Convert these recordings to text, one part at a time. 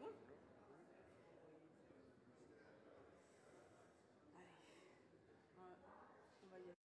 bon? Allez. Ouais, on va y aller.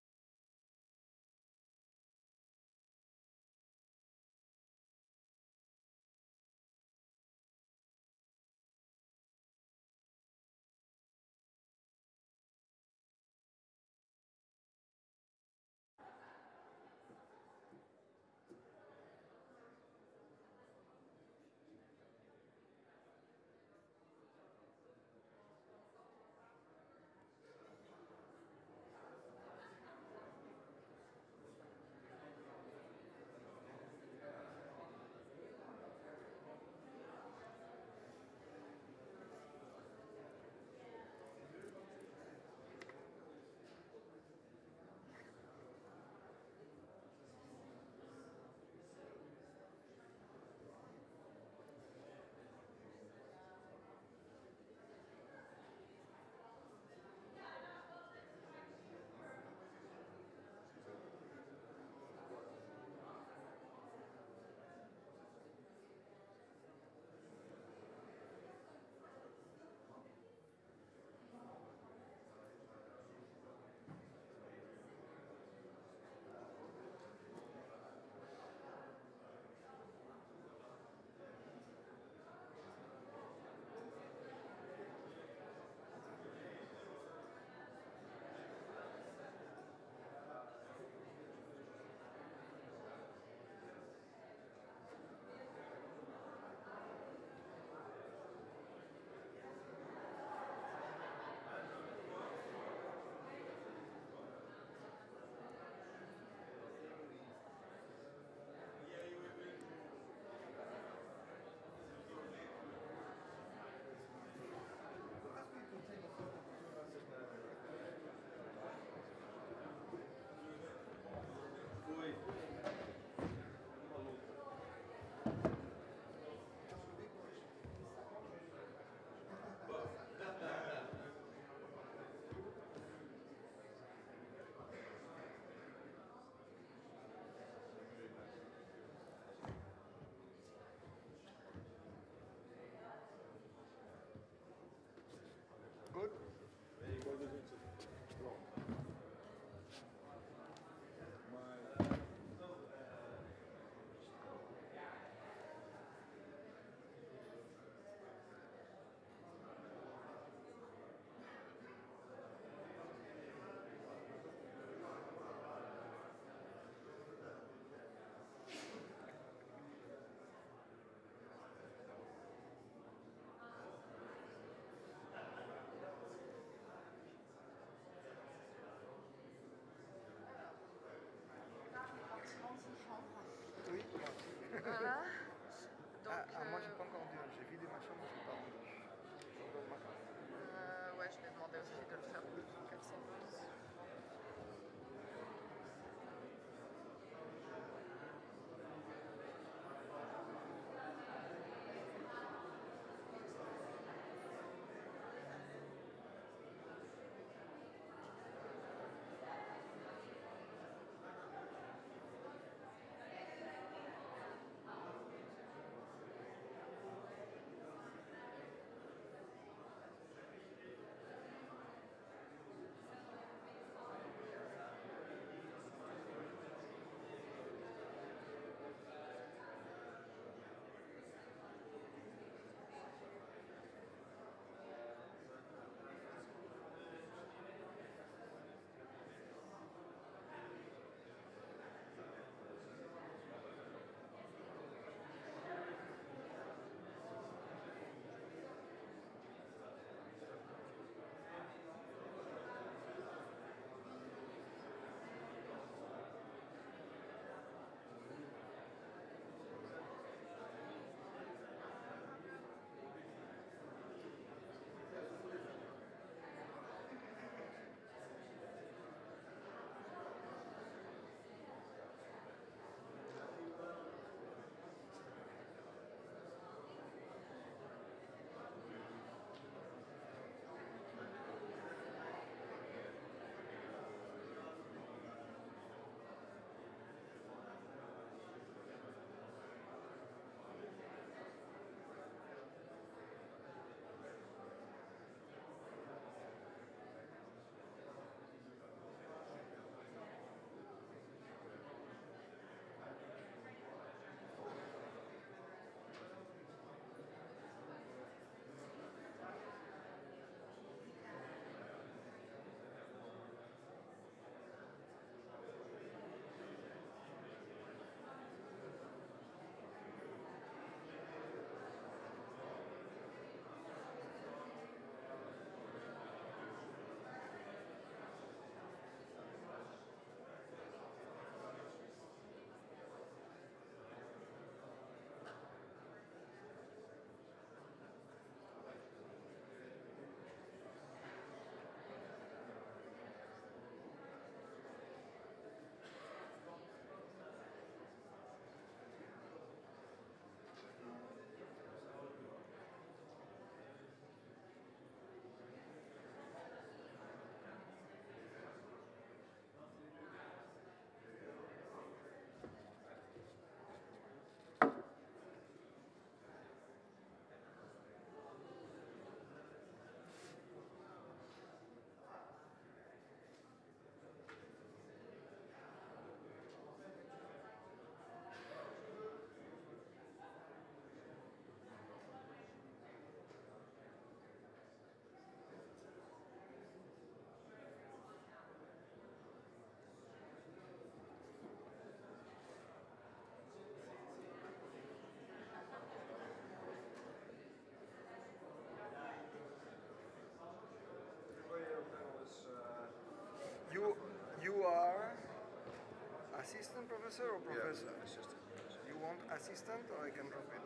Assistant professor or professor? Yeah, assistant professor. You want assistant or I can drop it?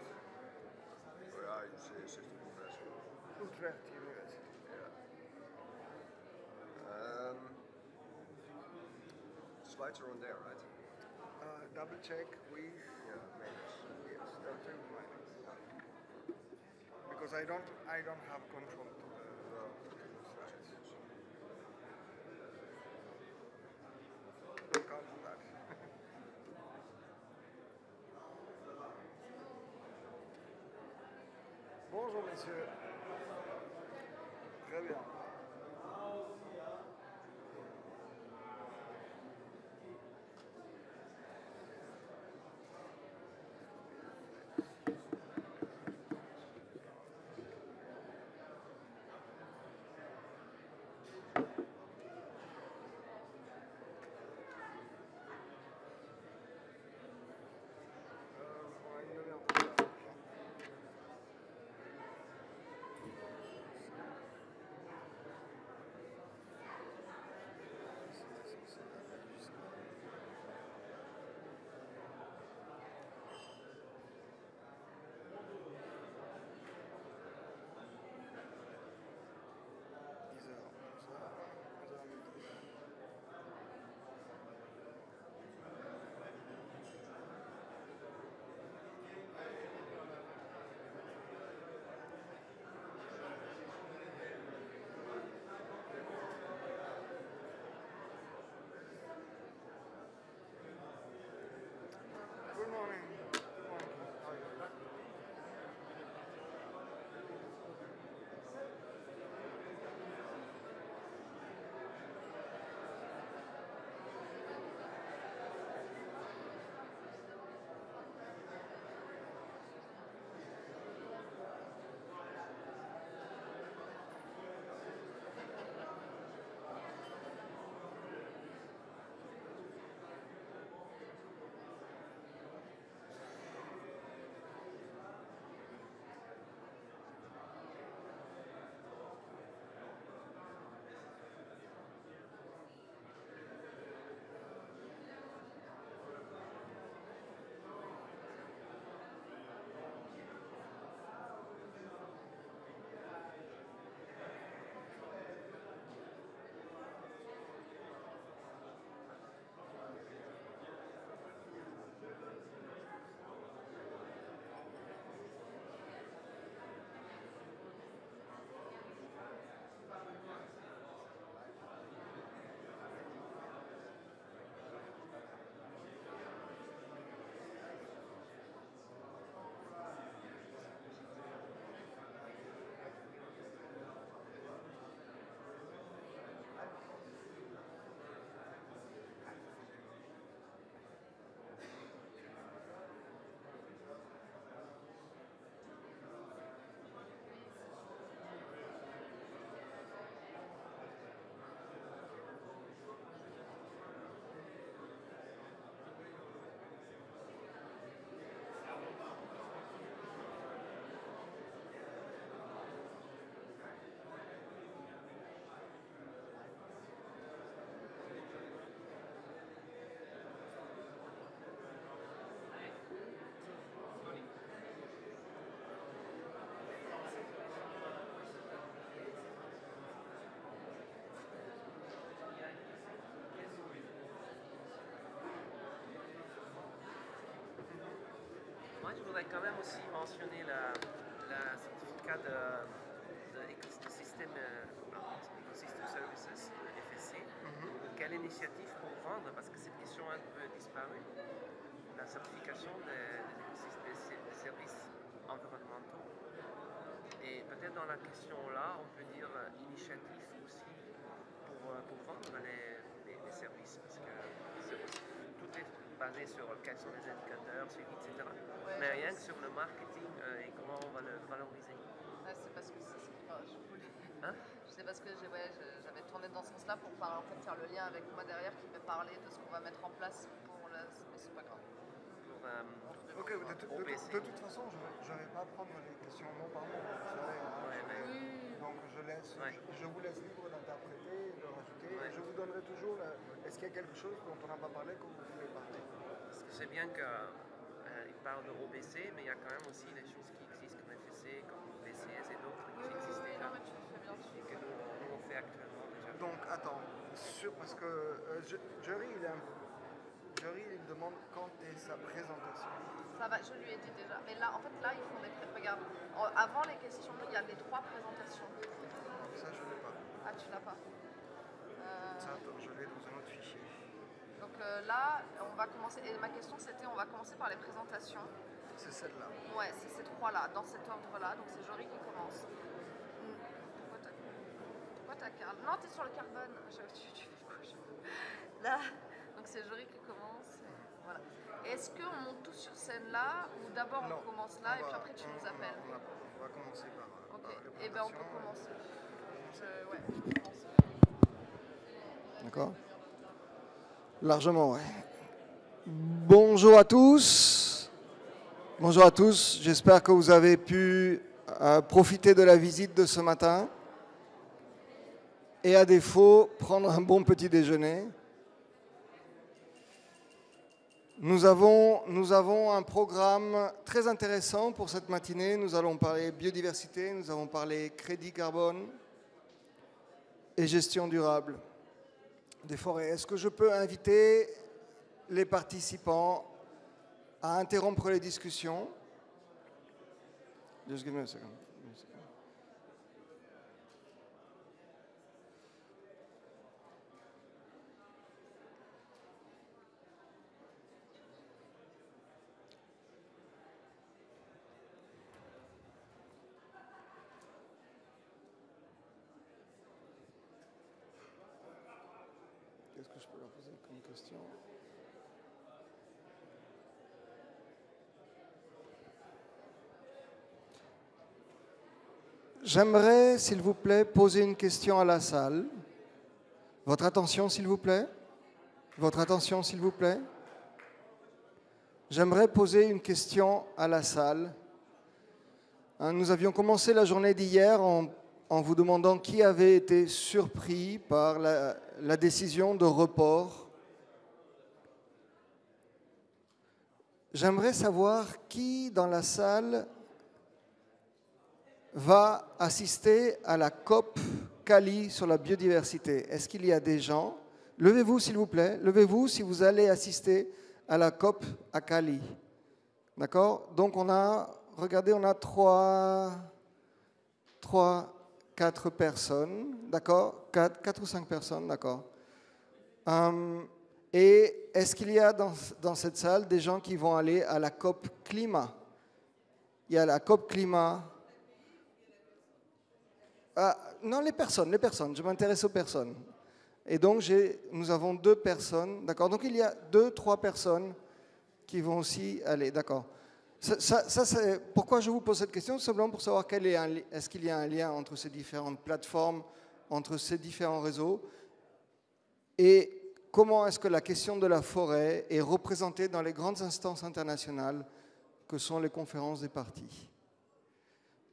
Ja, you say assistant professor. Utrecht University. Yeah. Slides are on there, right? Double check with Yeah, minus. yes, double check with minus. Because I don't have control to the slides. Don't count on that. Bonjour messieurs. Très bien. On a une demi-heure pour ça. Good morning. Good morning. How are you? Moi, je voudrais quand même aussi mentionner la certificat de système Ecosystem Services, FSC. Quelle initiative pour vendre, parce que cette question a un peu disparu, la certification des services environnementaux. Et peut-être dans la question là, on peut dire initiative aussi pour vendre les services, parce que tout est basé sur quels sont les indicateurs, suivi, etc. Ouais, Mais rien que sur le marketing et comment on va le valoriser. Ouais, c'est parce que je voulais. Hein? C'est parce que j'avais tourné dans ce sens-là pour en fait, faire le lien avec moi derrière qui me parlait de ce qu'on va mettre en place pour la. Mais c'est pas grave. Pour, Ok, de toute façon, je ne vais pas prendre les questions mot par mot. Vous savez, hein, ouais, mais Oui. donc donc je vous laisse libre d'interpréter, de rajouter. Ouais. Et je vous donnerai toujours, est-ce qu'il y a quelque chose dont on n'a pas parlé que vous voulez parler? Parce que c'est bien qu'il parle de OBC, mais il y a quand même aussi des choses qui existent comme FSC, comme BCS et d'autres qui existent déjà. Non, mais tu fais bien dessus. Et que nous, on fait actuellement déjà. Donc, attends, parce que Jerry, il demande quand est sa présentation. Ça va, je lui ai dit déjà. Mais là, en fait, là, ils font des... Regarde, avant les questions, il y a les 3 présentations. Ça, je ne l'ai pas. Ah, tu l'as pas. Ça, attends, je l'ai dans un autre fichier. Donc là, on va commencer. Et ma question, c'était, on va commencer par les présentations. C'est celle-là. Ouais, c'est ces 3-là, dans cet ordre-là. Donc c'est Jory qui commence. Pourquoi t'as Carl? Non, t'es sur le carbone. Tu fais quoi là. Donc c'est Jory qui commence. Voilà. Est-ce qu'on monte tous sur scène là ou d'abord on commence là et puis après tu nous appelles? On va commencer par. Ok. Les Et ben on peut présentations. commencer. Ouais, je pense. D'accord. Largement, ouais. Bonjour à tous. Bonjour à tous. J'espère que vous avez pu profiter de la visite de ce matin. Et à défaut, prendre un bon petit déjeuner. Nous avons un programme très intéressant pour cette matinée. Nous allons parler biodiversité, nous allons parler crédit carbone et gestion durable des forêts. Est-ce que je peux inviter les participants à interrompre les discussions? Just give me a second. Qu'est-ce que je peux leur poser comme question? J'aimerais, s'il vous plaît, poser une question à la salle. Votre attention, s'il vous plaît. Votre attention, s'il vous plaît. J'aimerais poser une question à la salle. Nous avions commencé la journée d'hier en vous demandant qui avait été surpris par la décision de report. J'aimerais savoir qui dans la salle va assister à la COP Cali sur la biodiversité. Est-ce qu'il y a des gens? Levez-vous s'il vous plaît, levez-vous si vous allez assister à la COP à Cali. D'accord? Donc on a 4 personnes, d'accord? 4 ou 5 personnes, d'accord? Et est-ce qu'il y a dans cette salle des gens qui vont aller à la COP climat? Il y a la COP climat. Non, les personnes, je m'intéresse aux personnes. Et donc, nous avons 2 personnes, d'accord? Donc, il y a 2-3 personnes qui vont aussi aller, d'accord? Ça c'est pourquoi je vous pose cette question, simplement pour savoir est-ce qu'il y a un lien entre ces différentes plateformes, entre ces différents réseaux, et comment est-ce que la question de la forêt est représentée dans les grandes instances internationales que sont les conférences des parties.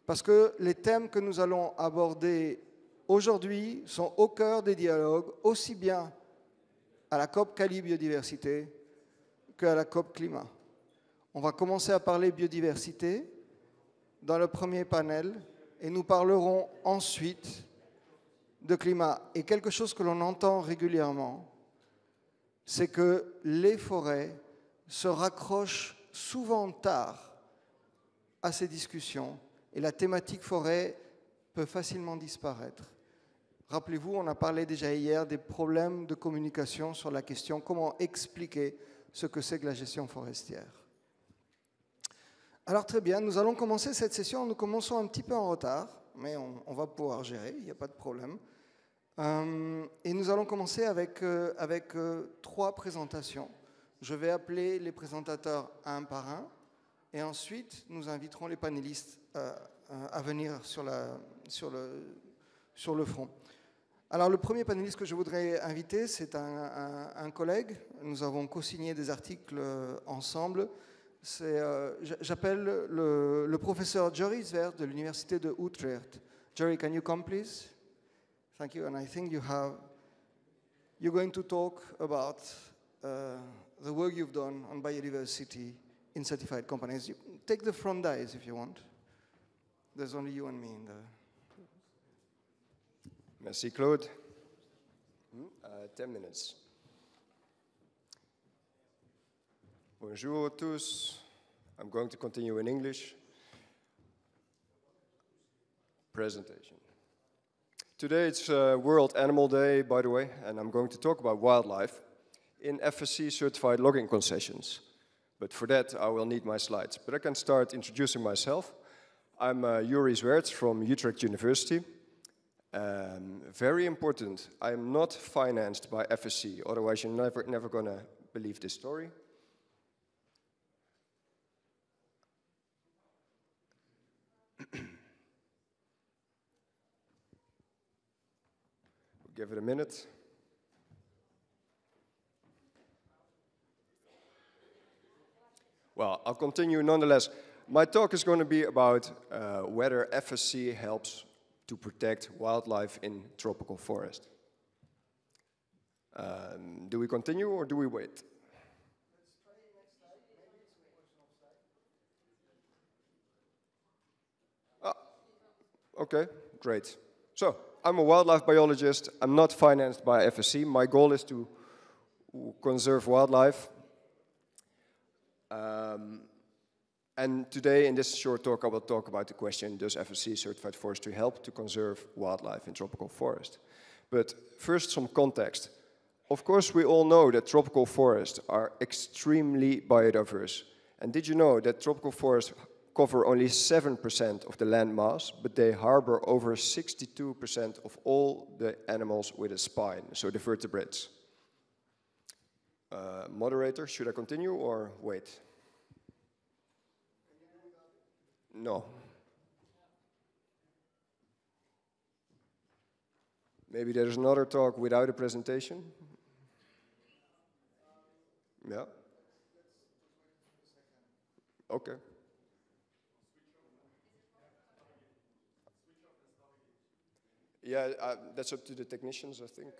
Parce que les thèmes que nous allons aborder aujourd'hui sont au cœur des dialogues, aussi bien à la COP Cali Biodiversité qu'à la COP Climat. On va commencer à parler biodiversité dans le premier panel et nous parlerons ensuite de climat. Et quelque chose que l'on entend régulièrement, c'est que les forêts se raccrochent souvent tard à ces discussions et la thématique forêt peut facilement disparaître. Rappelez-vous, on a parlé déjà hier des problèmes de communication sur la question comment expliquer ce que c'est que la gestion forestière. Alors très bien, nous allons commencer cette session. Nous commençons un petit peu en retard, mais on va pouvoir gérer, il n'y a pas de problème. Et nous allons commencer avec 3 présentations. Je vais appeler les présentateurs un par un, et ensuite nous inviterons les panélistes à venir sur le front. Alors le premier panéliste que je voudrais inviter, c'est un collègue. Nous avons co-signé des articles ensemble. J'appelle le professeur Joris Svers de l'université de Utrecht. Jerry, can you come, please? Thank you. And I think you're going to talk about the work you've done on biodiversity in certified companies. Take the front dies if you want. There's only you and me in there. Merci, Claude. 10 minutes. Bonjour tous. I'm going to continue in English. Presentation. Today it's World Animal Day, by the way, and I'm going to talk about wildlife in FSC certified logging concessions. But for that I will need my slides. But I can start introducing myself. I'm Yuri Zwerts from Utrecht University. Very important, I'm not financed by FSC, otherwise you're never gonna believe this story. Give it a minute. Well, I'll continue nonetheless. My talk is going to be about whether FSC helps to protect wildlife in tropical forest. Do we continue or do we wait? Okay, great. So, I'm a wildlife biologist. I'm not financed by FSC. My goal is to conserve wildlife. And today, in this short talk, I will talk about the question, does FSC certified forestry help to conserve wildlife in tropical forest? But first, some context. Of course, we all know that tropical forests are extremely biodiverse. And did you know that tropical forests cover only 7% of the land mass, but they harbor over 62% of all the animals with a spine, so the vertebrates. Moderator, should I continue or wait? No. Maybe there's another talk without a presentation? Yeah? Okay. Yeah, that's up to the technicians, I think.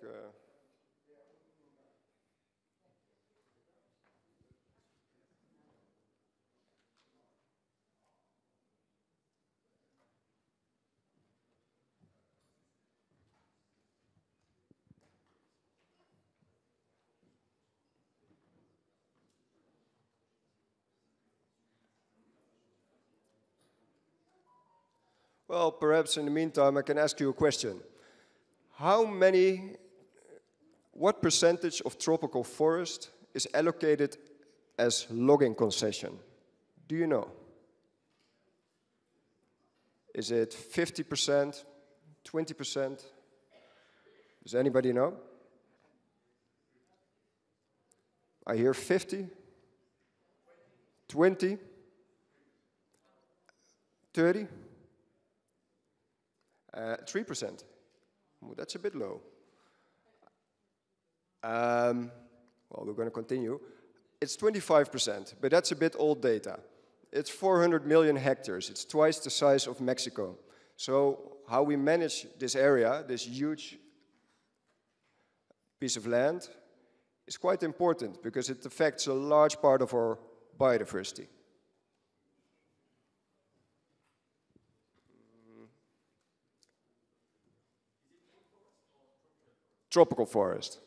Well, perhaps in the meantime, I can ask you a question. What percentage of tropical forest is allocated as logging concession? Do you know? Is it 50%, 20%? Does anybody know? I hear 50, 20, 30? 3%. Well, that's a bit low. Well, we're going to continue. It's 25%, but that's a bit old data. It's 400 million hectares. It's twice the size of Mexico. So how we manage this area, this huge piece of land, is quite important because it affects a large part of our biodiversity. Tropical forest.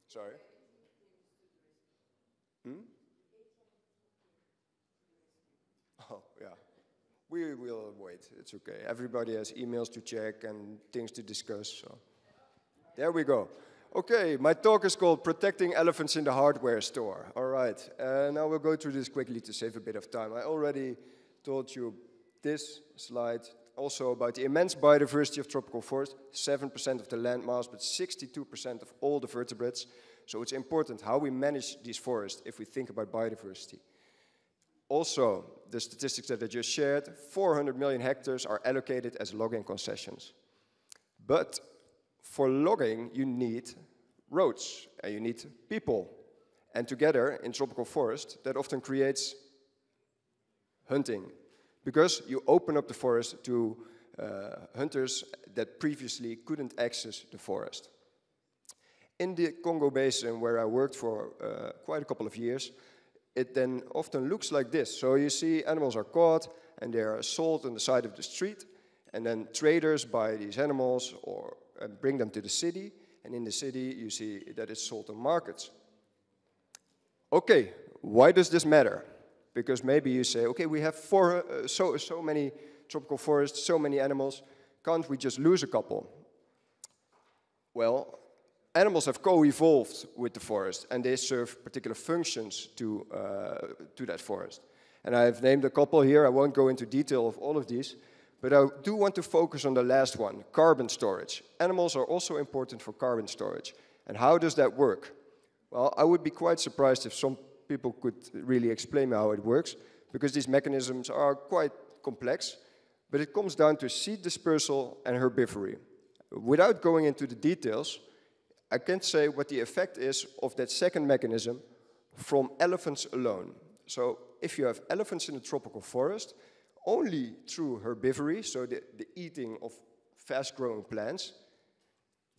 Sorry? Oh, yeah. We will wait. It's okay. Everybody has emails to check and things to discuss. So there we go. Okay, my talk is called Protecting Elephants in the Hardware Store. All right, now we'll go through this quickly to save a bit of time. I already told you this slide also about the immense biodiversity of tropical forest, 7% of the land mass, but 62% of all the vertebrates. So it's important how we manage these forests if we think about biodiversity. Also, the statistics that I just shared, 400 million hectares are allocated as logging concessions. But for logging, you need roads and you need people. And together in tropical forest, that often creates hunting. Because you open up the forest to hunters that previously couldn't access the forest. In the Congo Basin, where I worked for quite a couple of years, it then often looks like this. So you see animals are caught and they are sold on the side of the street, and then traders buy these animals or bring them to the city, and in the city you see that it's sold on markets. Okay, why does this matter? Because maybe you say, okay, we have so many tropical forests, so many animals, can't we just lose a couple? Well, animals have co-evolved with the forest, and they serve particular functions to that forest. And I've named a couple here. I won't go into detail of all of these, but I do want to focus on the last one, carbon storage. Animals are also important for carbon storage. And how does that work? Well, I would be quite surprised if some people could really explain how it works, because these mechanisms are quite complex, but it comes down to seed dispersal and herbivory. Without going into the details, I can say what the effect is of that second mechanism from elephants alone. So if you have elephants in a tropical forest, only through herbivory, so the eating of fast-growing plants,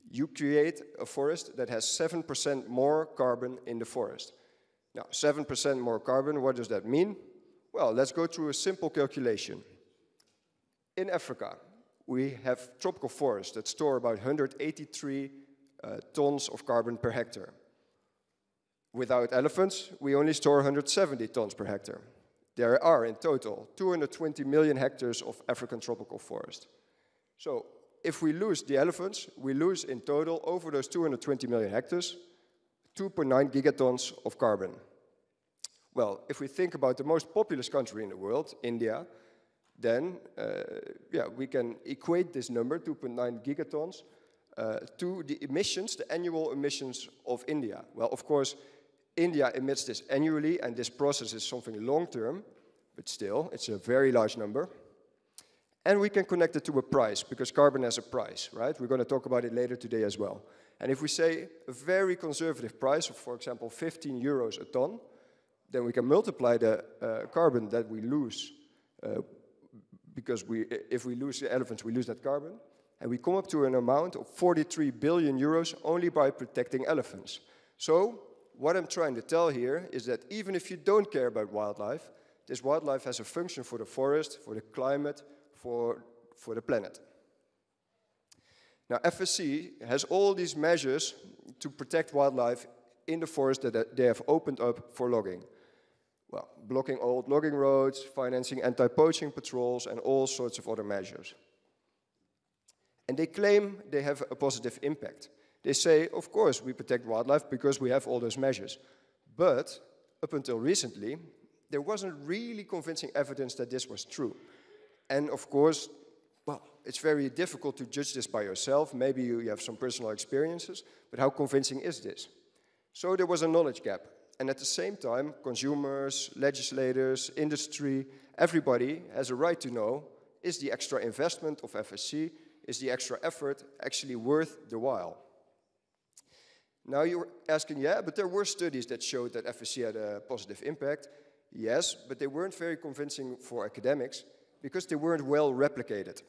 you create a forest that has 7% more carbon in the forest. Now, 7% more carbon, what does that mean? Well, let's go through a simple calculation. In Africa, we have tropical forests that store about 183 tons of carbon per hectare. Without elephants, we only store 170 tons per hectare. There are, in total, 220 million hectares of African tropical forest. So, if we lose the elephants, we lose in total, over those 220 million hectares, 2.9 gigatons of carbon. Well, if we think about the most populous country in the world, India, then we can equate this number, 2.9 gigatons, to the emissions, the annual emissions of India. Well, of course, India emits this annually, and this process is something long-term, but still, it's a very large number. And we can connect it to a price, because carbon has a price, right? We're going to talk about it later today as well. And if we say a very conservative price of, for example, 15 euros a ton, then we can multiply the carbon that we lose, because if we lose the elephants, we lose that carbon, and we come up to an amount of 43 billion euros only by protecting elephants. So, what I'm trying to tell here is that even if you don't care about wildlife, this wildlife has a function for the forest, for the climate, for the planet. Now, FSC has all these measures to protect wildlife in the forest that they have opened up for logging. Well, blocking old logging roads, financing anti-poaching patrols, and all sorts of other measures. And they claim they have a positive impact. They say, of course, we protect wildlife because we have all those measures. But up until recently, there wasn't really convincing evidence that this was true. And of course, well, it's very difficult to judge this by yourself. Maybe you have some personal experiences, but how convincing is this? So there was a knowledge gap. And at the same time, consumers, legislators, industry, everybody has a right to know, is the extra investment of FSC, is the extra effort actually worth the while? Now you're asking, yeah, but there were studies that showed that FSC had a positive impact. Yes, but they weren't very convincing for academics because they weren't well replicated.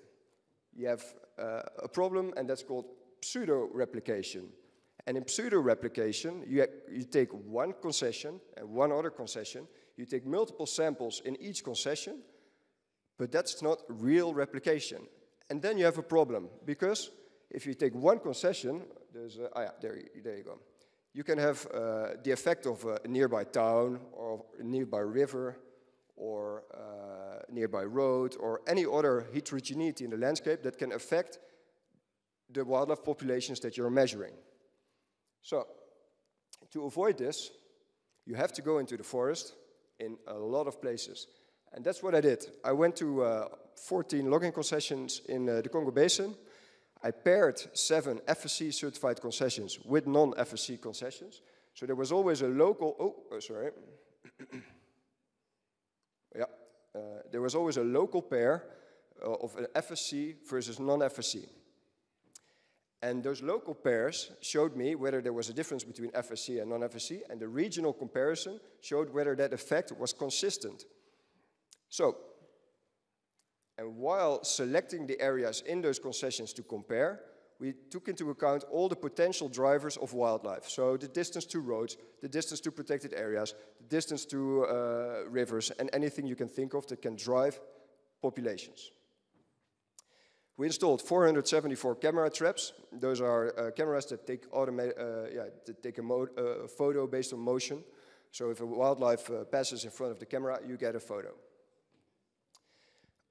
You have a problem, and that's called pseudo-replication. And in pseudo-replication, you take one concession and one other concession. You take multiple samples in each concession, but that's not real replication. And then you have a problem, because if you take one concession, there you go. You can have the effect of a nearby town, or a nearby river, or nearby road, or any other heterogeneity in the landscape that can affect the wildlife populations that you're measuring. So, to avoid this, you have to go into the forest in a lot of places. And that's what I did. I went to 14 logging concessions in the Congo Basin. I paired 7 FSC certified concessions with non-FSC concessions. So there was always a local, there was always a local pair of an FSC versus non-FSC. And those local pairs showed me whether there was a difference between FSC and non-FSC, and the regional comparison showed whether that effect was consistent. So, and while selecting the areas in those concessions to compare, we took into account all the potential drivers of wildlife. So the distance to roads, the distance to protected areas, the distance to rivers, and anything you can think of that can drive populations. We installed 474 camera traps. Those are cameras that take, a photo based on motion. So if a wildlife passes in front of the camera, you get a photo.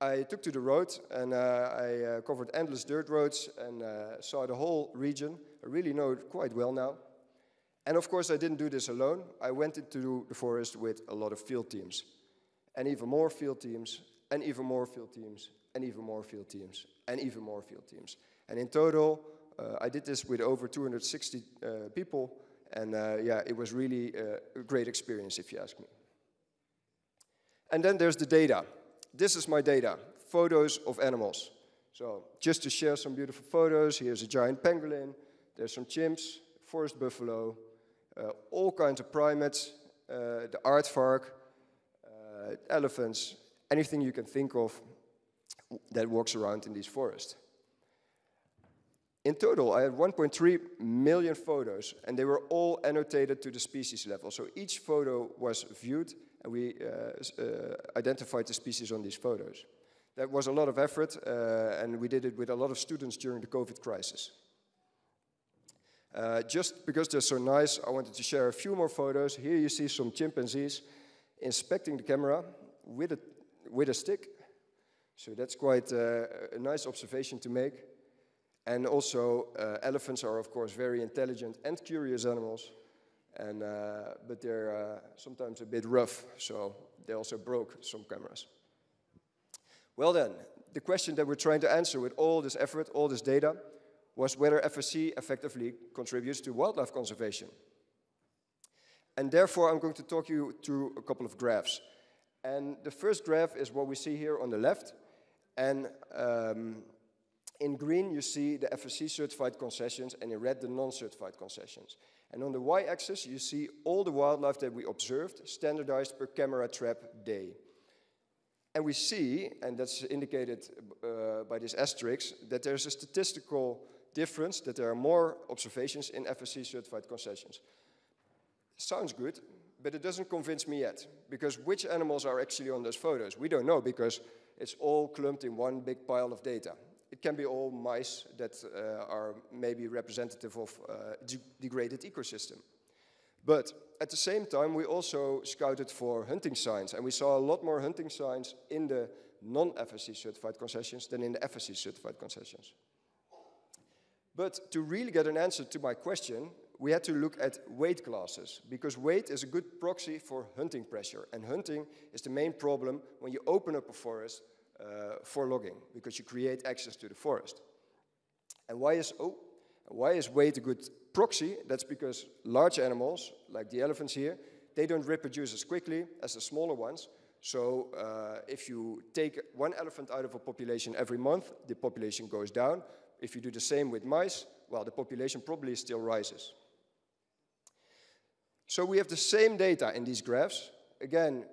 I took to the road and I covered endless dirt roads and saw the whole region. I really know it quite well now. And of course, I didn't do this alone. I went into the forest with a lot of field teams. And even more field teams, and even more field teams, and even more field teams, and even more field teams. And in total, I did this with over 260 people. And yeah, it was really a great experience, if you ask me. And then there's the data. This is my data, photos of animals. So just to share some beautiful photos, here's a giant pangolin, there's some chimps, forest buffalo, all kinds of primates, the aardvark, elephants, anything you can think of that walks around in these forests. In total, I had 1.3 million photos, and they were all annotated to the species level. So each photo was viewed, and we identified the species on these photos. That was a lot of effort, and we did it with a lot of students during the COVID crisis. Just because they're so nice, I wanted to share a few more photos. Here you see some chimpanzees inspecting the camera with a stick. So that's quite a nice observation to make. And also, elephants are, of course, very intelligent and curious animals. And, but they're sometimes a bit rough, so they also broke some cameras. Well then, the question that we're trying to answer with all this effort, all this data, was whether FSC effectively contributes to wildlife conservation. And therefore, I'm going to talk you through a couple of graphs. And the first graph is what we see here on the left. And in green, you see the FSC-certified concessions, and in red, the non-certified concessions. And on the y-axis, you see all the wildlife that we observed, standardized per camera trap day. And we see, and that's indicated by this asterisk, that there's a statistical difference, that there are more observations in FSC-certified concessions. Sounds good, but it doesn't convince me yet, because which animals are actually on those photos? We don't know, because it's all clumped in one big pile of data. It can be all mice that are maybe representative of degraded ecosystem. But at the same time, we also scouted for hunting signs, and we saw a lot more hunting signs in the non-FSC certified concessions than in the FSC certified concessions. But to really get an answer to my question, we had to look at weight classes, because weight is a good proxy for hunting pressure, and hunting is the main problem when you open up a forest for logging, because you create access to the forest. And why is weight a good proxy? That's because large animals, like the elephants here, they don't reproduce as quickly as the smaller ones. So if you take one elephant out of a population every month, the population goes down. If you do the same with mice, well, the population probably still rises. So we have the same data in these graphs. Again,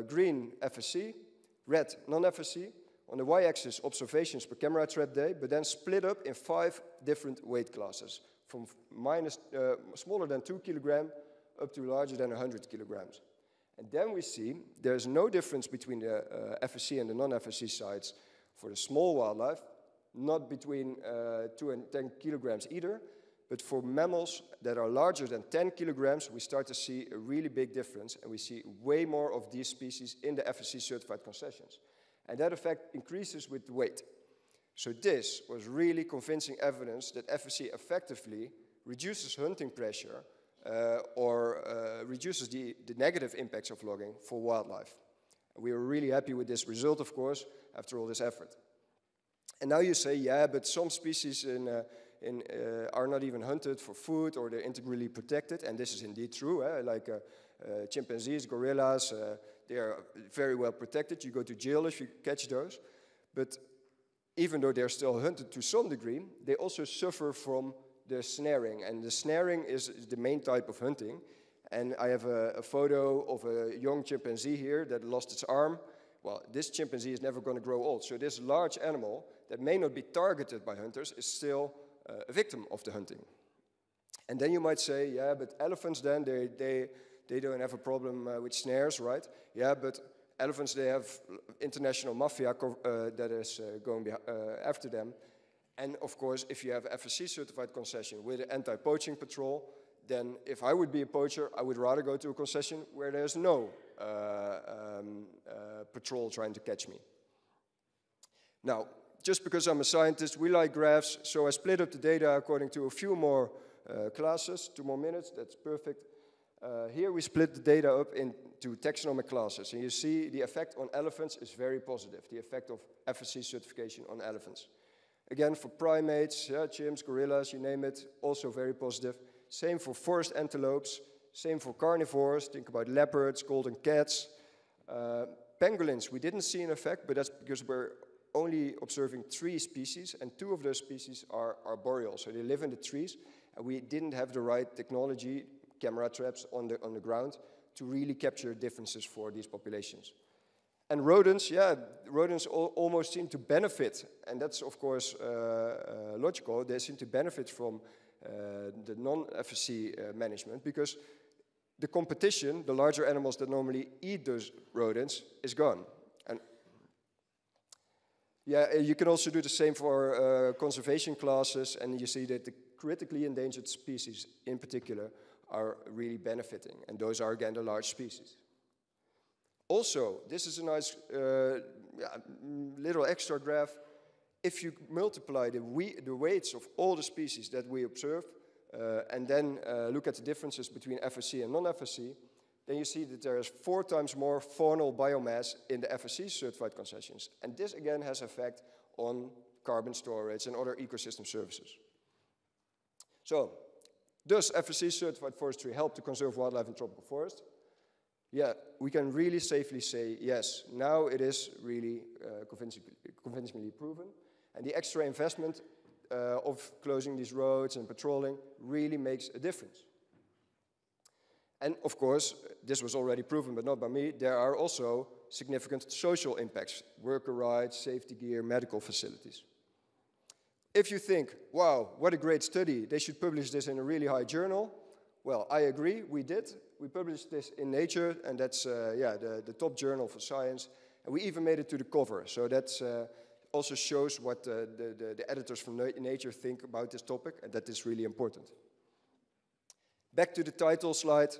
green FSC, red non-FSC. On the y-axis, observations per camera trap day, but then split up in 5 different weight classes, from smaller than 2 kilograms up to larger than 100 kilograms. And then we see there's no difference between the FSC and the non-FSC sites for the small wildlife, not between 2 and 10 kilograms either, but for mammals that are larger than 10 kilograms, we start to see a really big difference, and we see way more of these species in the FSC-certified concessions. And that effect increases with the weight. So this was really convincing evidence that FSC effectively reduces hunting pressure or reduces the negative impacts of logging for wildlife. And we were really happy with this result, of course, after all this effort. And now you say, yeah, but some species are not even hunted for food, or they're integrally protected, and this is indeed true, like chimpanzees, gorillas, they are very well protected. You go to jail if you catch those. But even though they're still hunted to some degree, they also suffer from the snaring. And the snaring is the main type of hunting. And I have a photo of a young chimpanzee here that lost its arm. Well, this chimpanzee is never going to grow old. So this large animal that may not be targeted by hunters is still a victim of the hunting. And then you might say, yeah, but elephants then, they don't have a problem with snares, right? Yeah, but elephants, they have international mafia that is going after them. And of course, if you have FSC certified concession with an anti-poaching patrol, then if I would be a poacher, I would rather go to a concession where there's no patrol trying to catch me. Now, just because I'm a scientist, we like graphs, so I split up the data according to a few more classes, 2 more minutes, that's perfect. Here we split the data up into taxonomic classes, and you see the effect on elephants is very positive, the effect of FSC certification on elephants. Again, for primates, chimps, gorillas, you name it, also very positive. Same for forest antelopes, same for carnivores, think about leopards, golden cats. Pangolins, we didn't see an effect, but that's because we're only observing 3 species, and 2 of those species are arboreal, so they live in the trees, and we didn't have the right technology, camera traps on the ground, to really capture differences for these populations. And rodents, rodents almost seem to benefit, and that's of course logical, they seem to benefit from the non-FSC management, because the competition, the larger animals that normally eat those rodents, is gone. And yeah, you can also do the same for conservation classes, and you see that the critically endangered species in particular are really benefiting, and those are again the large species. Also, this is a nice little extra graph. If you multiply the weights of all the species that we observe, and then look at the differences between FSC and non-FSC, then you see that there is 4 times more faunal biomass in the FSC certified concessions. And this again has effect on carbon storage and other ecosystem services. So, does FSC certified forestry help to conserve wildlife in tropical forest? Yeah, we can really safely say yes. Now it is really convincingly proven. And the extra investment of closing these roads and patrolling really makes a difference. And of course, this was already proven, but not by me, there are also significant social impacts: worker rights, safety gear, medical facilities. If you think, wow, what a great study, they should publish this in a really high journal, well, I agree, we did. We published this in Nature, and that's the top journal for science, and we even made it to the cover, so that's also shows what the editors from Nature think about this topic, and that is really important. Back to the title slide,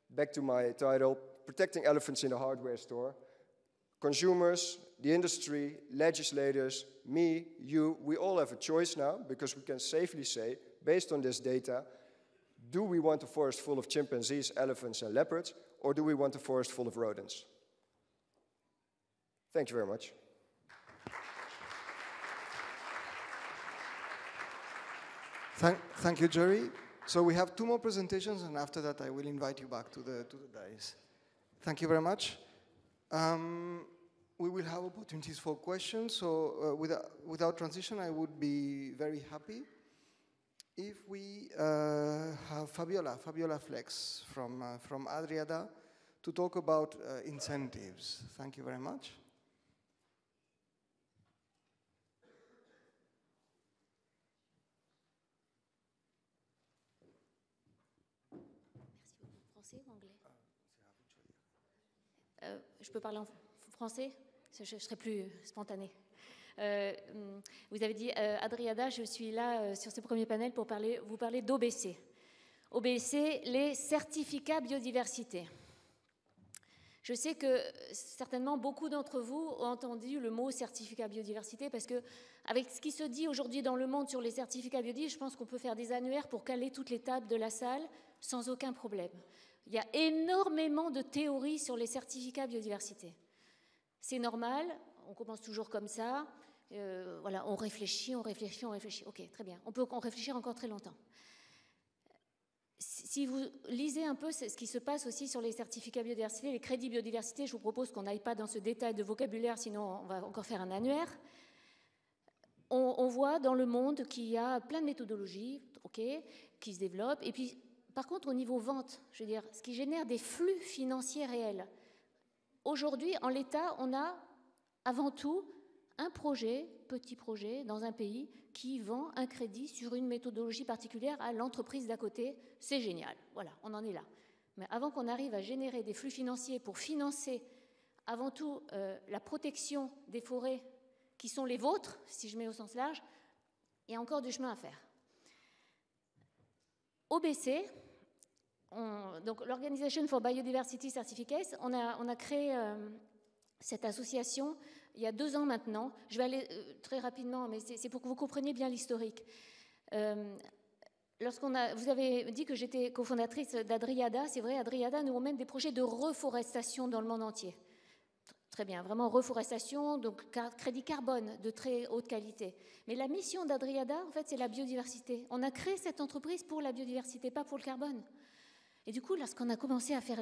back to my title, Protecting Elephants in the Hardware Store. Consumers, the industry, legislators, me, you, we all have a choice now, because we can safely say, based on this data, do we want a forest full of chimpanzees, elephants, and leopards, or do we want a forest full of rodents? Thank you very much. Thank you, Jerry. So we have 2 more presentations, and after that I will invite you back to the dais. Thank you very much. We will have opportunities for questions, so without transition, I would be very happy if we have Fabiola Flex from Adriada to talk about incentives. Thank you very much. Français ou anglais? Je peux parler en français? Je serai plus spontanée. Vous avez dit, Adriada, je suis là sur ce premier panel pour vous parler d'OBC. OBC, les certificats biodiversité. Je sais que certainement beaucoup d'entre vous ont entendu le mot certificat biodiversité, parce que avec ce qui se dit aujourd'hui dans le monde sur les certificats biodiversité, je pense qu'on peut faire des annuaires pour caler toutes les tables de la salle sans aucun problème. Il y a énormément de théories sur les certificats biodiversité. C'est normal, on commence toujours comme ça. Voilà, on réfléchit. Ok, très bien. On peut en réfléchir encore très longtemps. Si vous lisez un peu ce qui se passe aussi sur les certificats biodiversité, les crédits biodiversité, je vous propose qu'on n'aille pas dans ce détail de vocabulaire, sinon on va encore faire un annuaire. on voit dans le monde qu'il y a plein de méthodologies, qui se développent. Et puis, par contre, au niveau vente, je veux dire, ce qui génère des flux financiers réels. Aujourd'hui, en l'état, on a avant tout un projet, petit projet, dans un pays qui vend un crédit sur une méthodologie particulière à l'entreprise d'à côté. C'est génial. Voilà, on en est là. Mais avant qu'on arrive à générer des flux financiers pour financer avant tout la protection des forêts qui sont les vôtres, si je mets au sens large, il y a encore du chemin à faire. OBC, donc l'Organisation for Biodiversity Certificates, on a créé cette association il y a 2 ans maintenant. Je vais aller très rapidement, mais c'est pour que vous compreniez bien l'historique. Vous avez dit que j'étais cofondatrice d'Adriada. C'est vrai, Adriada nous emmène des projets de reforestation dans le monde entier. Très bien, vraiment reforestation, donc crédit carbone de très haute qualité. Mais la mission d'Adriada, en fait, c'est la biodiversité. On a créé cette entreprise pour la biodiversité, pas pour le carbone. Et du coup, lorsqu'on a commencé à faire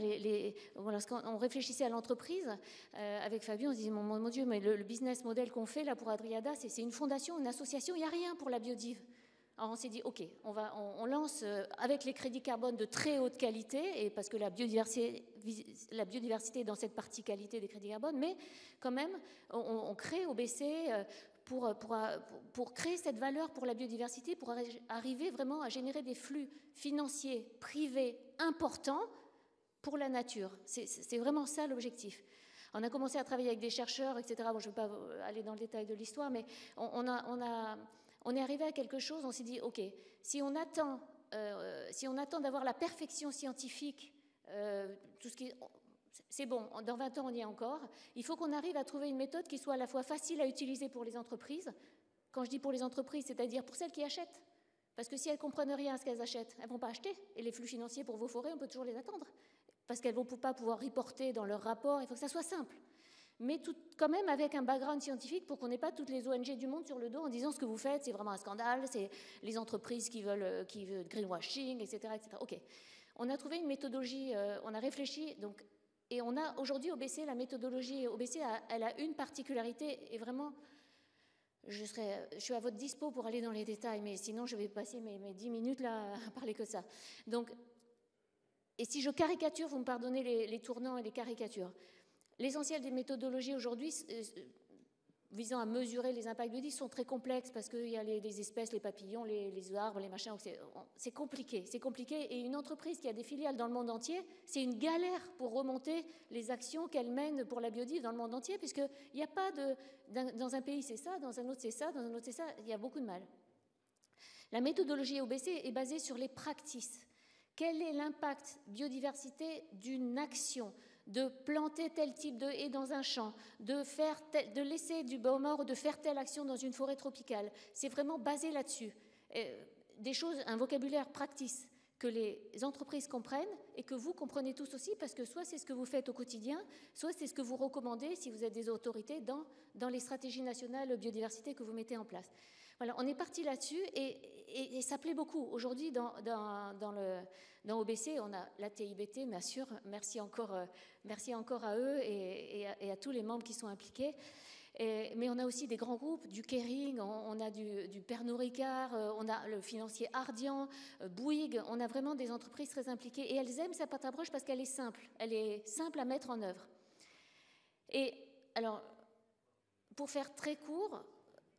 lorsqu'on réfléchissait à l'entreprise, avec Fabien, on se disait, mon Dieu, mais le business model qu'on fait là pour Adriada, c'est une fondation, une association, il n'y a rien pour la biodive. Alors on s'est dit, ok, on lance avec les crédits carbone de très haute qualité, et parce que la biodiversité est dans cette partie qualité des crédits carbone, mais quand même, on crée OBC pour créer cette valeur pour la biodiversité, pour arriver vraiment à générer des flux financiers privés importants pour la nature. C'est vraiment ça l'objectif. On a commencé à travailler avec des chercheurs, etc. Bon, je ne vais pas aller dans le détail de l'histoire, mais on est arrivé à quelque chose, on s'est dit, ok, si on attend d'avoir la perfection scientifique, tout ce qui c'est bon, dans 20 ans on y est encore, il faut qu'on arrive à trouver une méthode qui soit à la fois facile à utiliser pour les entreprises. Quand je dis pour les entreprises, c'est-à-dire pour celles qui achètent. Parce que si elles ne comprennent rien à ce qu'elles achètent, elles ne vont pas acheter. Et les flux financiers pour vos forêts, on peut toujours les attendre. Parce qu'elles ne vont pas pouvoir reporter dans leur rapport, il faut que ça soit simple. Mais quand même avec un background scientifique pour qu'on n'ait pas toutes les ONG du monde sur le dos en disant ce que vous faites, c'est vraiment un scandale, c'est les entreprises qui veulent greenwashing, etc., etc. Ok, on a trouvé une méthodologie, on a réfléchi, donc, et on a aujourd'hui OBC, la méthodologie OBC, elle a une particularité, et vraiment, je suis à votre dispo pour aller dans les détails, mais sinon je vais passer mes 10 minutes là à parler que ça. Donc, et si je caricature, vous me pardonnez les tournants et les caricatures. L'essentiel des méthodologies aujourd'hui visant à mesurer les impacts biodiversité sont très complexes parce qu'il y a les espèces, les papillons, les arbres, les machins. C'est compliqué, et une entreprise qui a des filiales dans le monde entier, c'est une galère pour remonter les actions qu'elle mène pour la biodiversité dans le monde entier, puisqu'il n'y a pas dans un pays c'est ça, dans un autre c'est ça, dans un autre c'est ça, il y a beaucoup de mal. La méthodologie OBC est basée sur les practices. Quel est l'impact biodiversité d'une action ? De planter tel type de haie dans un champ, de laisser du bois mort ou de faire telle action dans une forêt tropicale. C'est vraiment basé là-dessus. Des choses, un vocabulaire practice que les entreprises comprennent et que vous comprenez tous aussi, parce que soit c'est ce que vous faites au quotidien, soit c'est ce que vous recommandez si vous êtes des autorités dans les stratégies nationales biodiversité que vous mettez en place. Voilà, on est parti là-dessus et ça plaît beaucoup. Aujourd'hui, dans OBC, on a la TIBT, bien sûr, merci encore à eux et à tous les membres qui sont impliqués. Mais on a aussi des grands groupes, du Kering, on a du Pernod Ricard, on a le financier Ardian, Bouygues, on a vraiment des entreprises très impliquées. Et elles aiment sa pâte à broche parce qu'elle est simple à mettre en œuvre. Et alors, pour faire très court,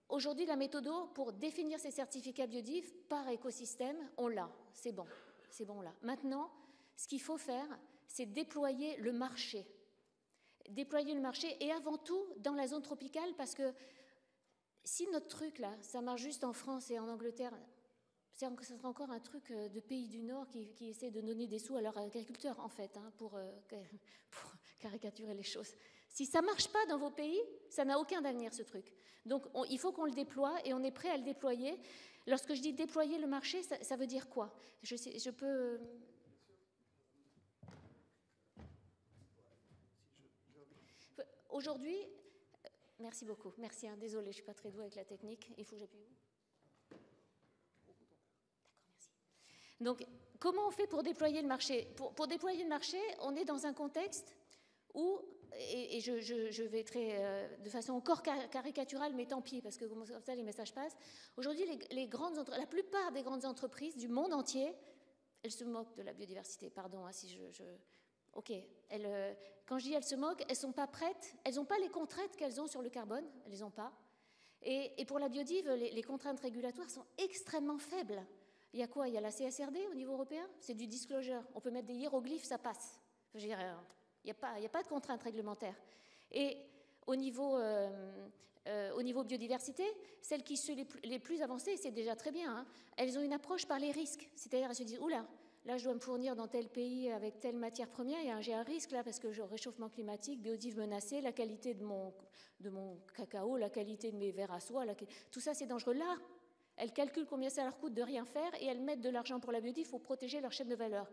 aujourd'hui, la méthode pour définir ces certificats biodiv par écosystème, on l'a, c'est bon, là. Maintenant, ce qu'il faut faire, c'est déployer le marché. Et avant tout dans la zone tropicale, parce que si notre truc, là, ça marche juste en France et en Angleterre, ça sera encore un truc de pays du Nord qui essaie de donner des sous à leurs agriculteurs, en fait, hein, pour caricaturer les choses. Si ça ne marche pas dans vos pays, ça n'a aucun avenir, ce truc. Donc, il faut qu'on le déploie et on est prêt à le déployer. Lorsque je dis déployer le marché, ça veut dire quoi ? Je peux... Aujourd'hui, merci beaucoup, merci, hein, désolée, je ne suis pas très douée avec la technique, il faut que j'appuie. D'accord, merci. Donc, comment on fait pour déployer le marché ? Pour déployer le marché, on est dans un contexte où et je vais de façon encore caricaturale, mais tant pis, parce que comme ça les messages passent. Aujourd'hui, la plupart des grandes entreprises du monde entier, elles se moquent de la biodiversité. Pardon, hein, si Ok, quand je dis elles se moquent, elles ne sont pas prêtes, elles n'ont pas les contraintes qu'elles ont sur le carbone, elles ne les ont pas. Et pour la biodive, les contraintes régulatoires sont extrêmement faibles. Il y a quoi? Il y a la CSRD au niveau européen, c'est du disclosure. On peut mettre des hiéroglyphes, ça passe. Je veux dire, il n'y a pas de contraintes réglementaires. Et au niveau biodiversité, celles qui sont les plus avancées, c'est déjà très bien, hein, elles ont une approche par les risques. C'est-à-dire, elles se disent, oula, là, je dois me fournir dans tel pays avec telle matière première, j'ai un risque là parce que j'ai réchauffement climatique, biodive menacée, la qualité de mon cacao, la qualité de mes verres à soie, tout ça c'est dangereux. Là, elles calculent combien ça leur coûte de rien faire et elles mettent de l'argent pour la biodive pour protéger leur chaîne de valeur.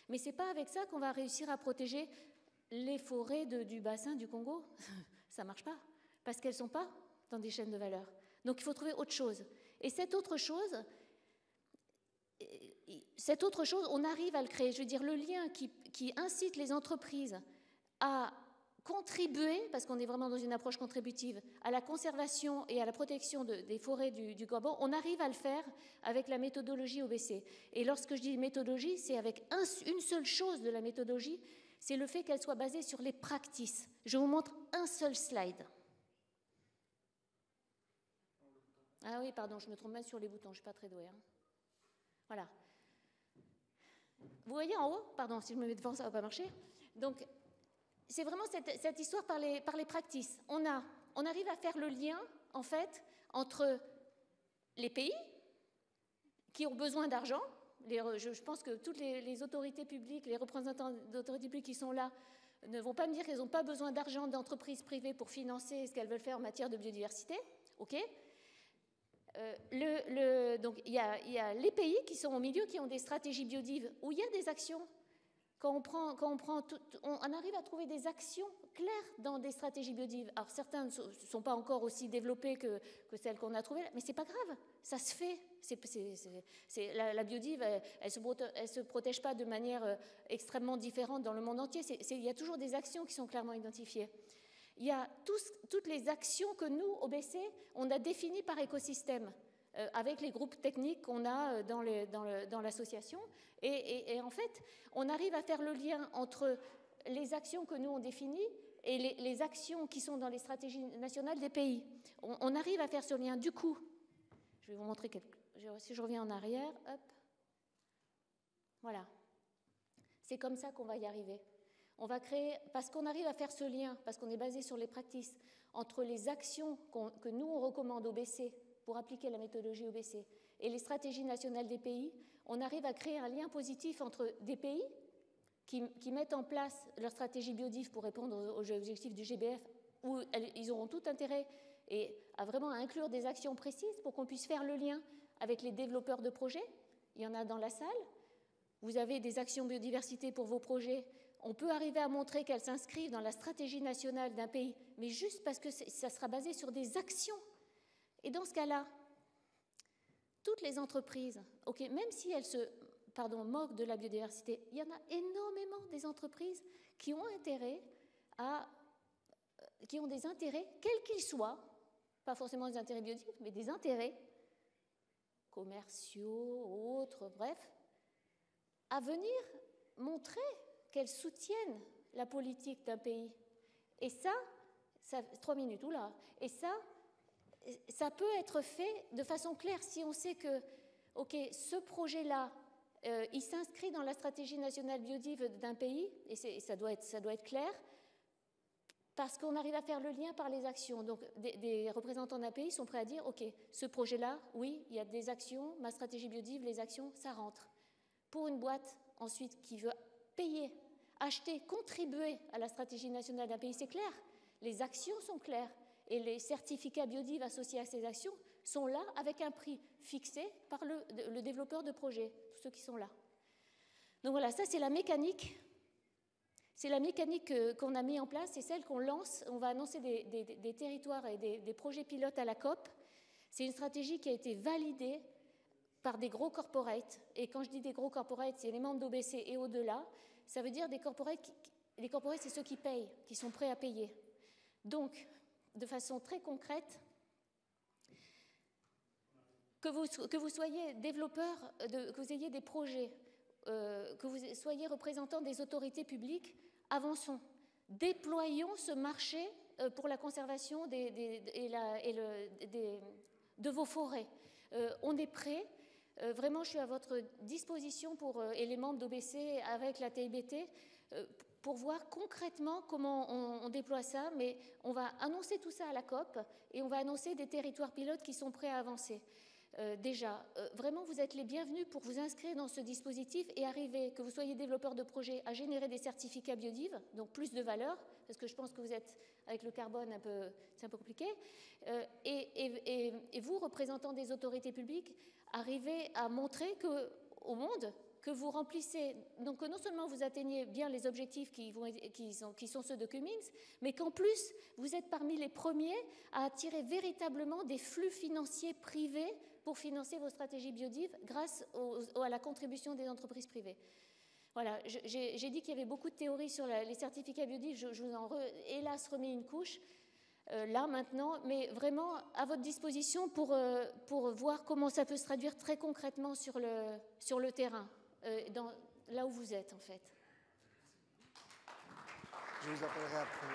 Mais ce n'est pas avec ça qu'on va réussir à protéger les forêts du bassin du Congo. Ça ne marche pas, parce qu'elles ne sont pas dans des chaînes de valeur. Donc il faut trouver autre chose. Et cette autre chose, on arrive à le créer. Je veux dire, le lien qui incite les entreprises à contribuer, parce qu'on est vraiment dans une approche contributive, à la conservation et à la protection des forêts du Gabon, on arrive à le faire avec la méthodologie OBC. Et lorsque je dis méthodologie, c'est avec une seule chose de la méthodologie, c'est le fait qu'elle soit basée sur les practices. Je vous montre un seul slide. Ah oui, pardon, je me trompe même sur les boutons, je ne suis pas très douée. Hein. Voilà. Vous voyez en haut? Pardon, si je me mets devant, ça ne va pas marcher. Donc, c'est vraiment cette histoire par les practices. On arrive à faire le lien, en fait, entre les pays qui ont besoin d'argent. Je pense que toutes les autorités publiques, les représentants d'autorités publiques qui sont là, ne vont pas me dire qu'elles n'ont pas besoin d'argent d'entreprises privées pour financer ce qu'elles veulent faire en matière de biodiversité. OK ? Donc, il y a les pays qui sont au milieu, qui ont des stratégies biodives, où il y a des actions. Quand on arrive à trouver des actions claires dans des stratégies biodives. Alors, certains ne sont pas encore aussi développées que celles qu'on a trouvées, mais ce n'est pas grave, ça se fait. La biodive, elle se protège pas de manière extrêmement différente dans le monde entier. Il y a toujours des actions qui sont clairement identifiées. Il y a toutes les actions que nous, OBC, on a définies par écosystème, avec les groupes techniques qu'on a dans l'association. Et en fait, on arrive à faire le lien entre les actions que nous, on définit et les actions qui sont dans les stratégies nationales des pays. On arrive à faire ce lien. Du coup, je vais vous montrer si je reviens en arrière, hop, voilà. C'est comme ça qu'on va y arriver. On va créer, parce qu'on arrive à faire ce lien, parce qu'on est basé sur les practices, entre les actions que nous, on recommande OBC pour appliquer la méthodologie OBC et les stratégies nationales des pays, on arrive à créer un lien positif entre des pays qui mettent en place leur stratégie biodive pour répondre aux objectifs du GBF, où ils auront tout intérêt à vraiment inclure des actions précises pour qu'on puisse faire le lien avec les développeurs de projets. Il y en a dans la salle. Vous avez des actions biodiversité pour vos projets. On peut arriver à montrer qu'elles s'inscrivent dans la stratégie nationale d'un pays, mais juste parce que ça sera basé sur des actions. Et dans ce cas-là, toutes les entreprises, même si elles se moquent de la biodiversité, il y en a énormément des entreprises qui ont des intérêts, quels qu'ils soient, pas forcément des intérêts biodives, mais des intérêts commerciaux, autres, bref, à venir montrer qu'elles soutiennent la politique d'un pays. Et ça 3 minutes, oula, et ça peut être fait de façon claire si on sait que, ce projet-là, il s'inscrit dans la stratégie nationale biodive d'un pays, et ça doit être clair, parce qu'on arrive à faire le lien par les actions. Donc, des représentants d'un pays sont prêts à dire, ce projet-là, oui, il y a des actions, ma stratégie biodive, les actions, ça rentre. Pour une boîte, ensuite, qui veut payer, acheter, contribuer à la stratégie nationale d'un pays, c'est clair. Les actions sont claires et les certificats biodives associés à ces actions sont là avec un prix fixé par le développeur de projet, tous ceux qui sont là. Donc voilà, ça c'est la mécanique. C'est la mécanique qu'on a mis en place, c'est celle qu'on lance. On va annoncer des territoires et des projets pilotes à la COP. C'est une stratégie qui a été validée par des gros corporates. Et quand je dis des gros corporates, c'est les membres d'OBC et au-delà. Ça veut dire des corporates les corporates, c'est ceux qui payent, qui sont prêts à payer. Donc, de façon très concrète, que vous soyez développeur, que vous ayez des projets, que vous soyez représentant des autorités publiques, avançons. Déployons ce marché pour la conservation de vos forêts. On est prêts. Vraiment, je suis à votre disposition et les membres d'OBC avec la TIBT pour voir concrètement comment on déploie ça. Mais on va annoncer tout ça à la COP et on va annoncer des territoires pilotes qui sont prêts à avancer. Vraiment, vous êtes les bienvenus pour vous inscrire dans ce dispositif et arriver, que vous soyez développeur de projet, à générer des certificats biodives, donc plus de valeur, parce que je pense que vous êtes, avec le carbone, c'est un peu compliqué, et vous, représentants des autorités publiques, arrivez à montrer au monde que vous remplissez, donc que non seulement vous atteignez bien les objectifs qui sont ceux de Cummings, mais qu'en plus, vous êtes parmi les premiers à attirer véritablement des flux financiers privés pour financer vos stratégies biodives grâce à la contribution des entreprises privées. Voilà, j'ai dit qu'il y avait beaucoup de théories sur les certificats biodives, je vous en hélas remets une couche là maintenant, mais vraiment à votre disposition pour voir comment ça peut se traduire très concrètement sur le terrain, là où vous êtes en fait. Je vous appellerai après.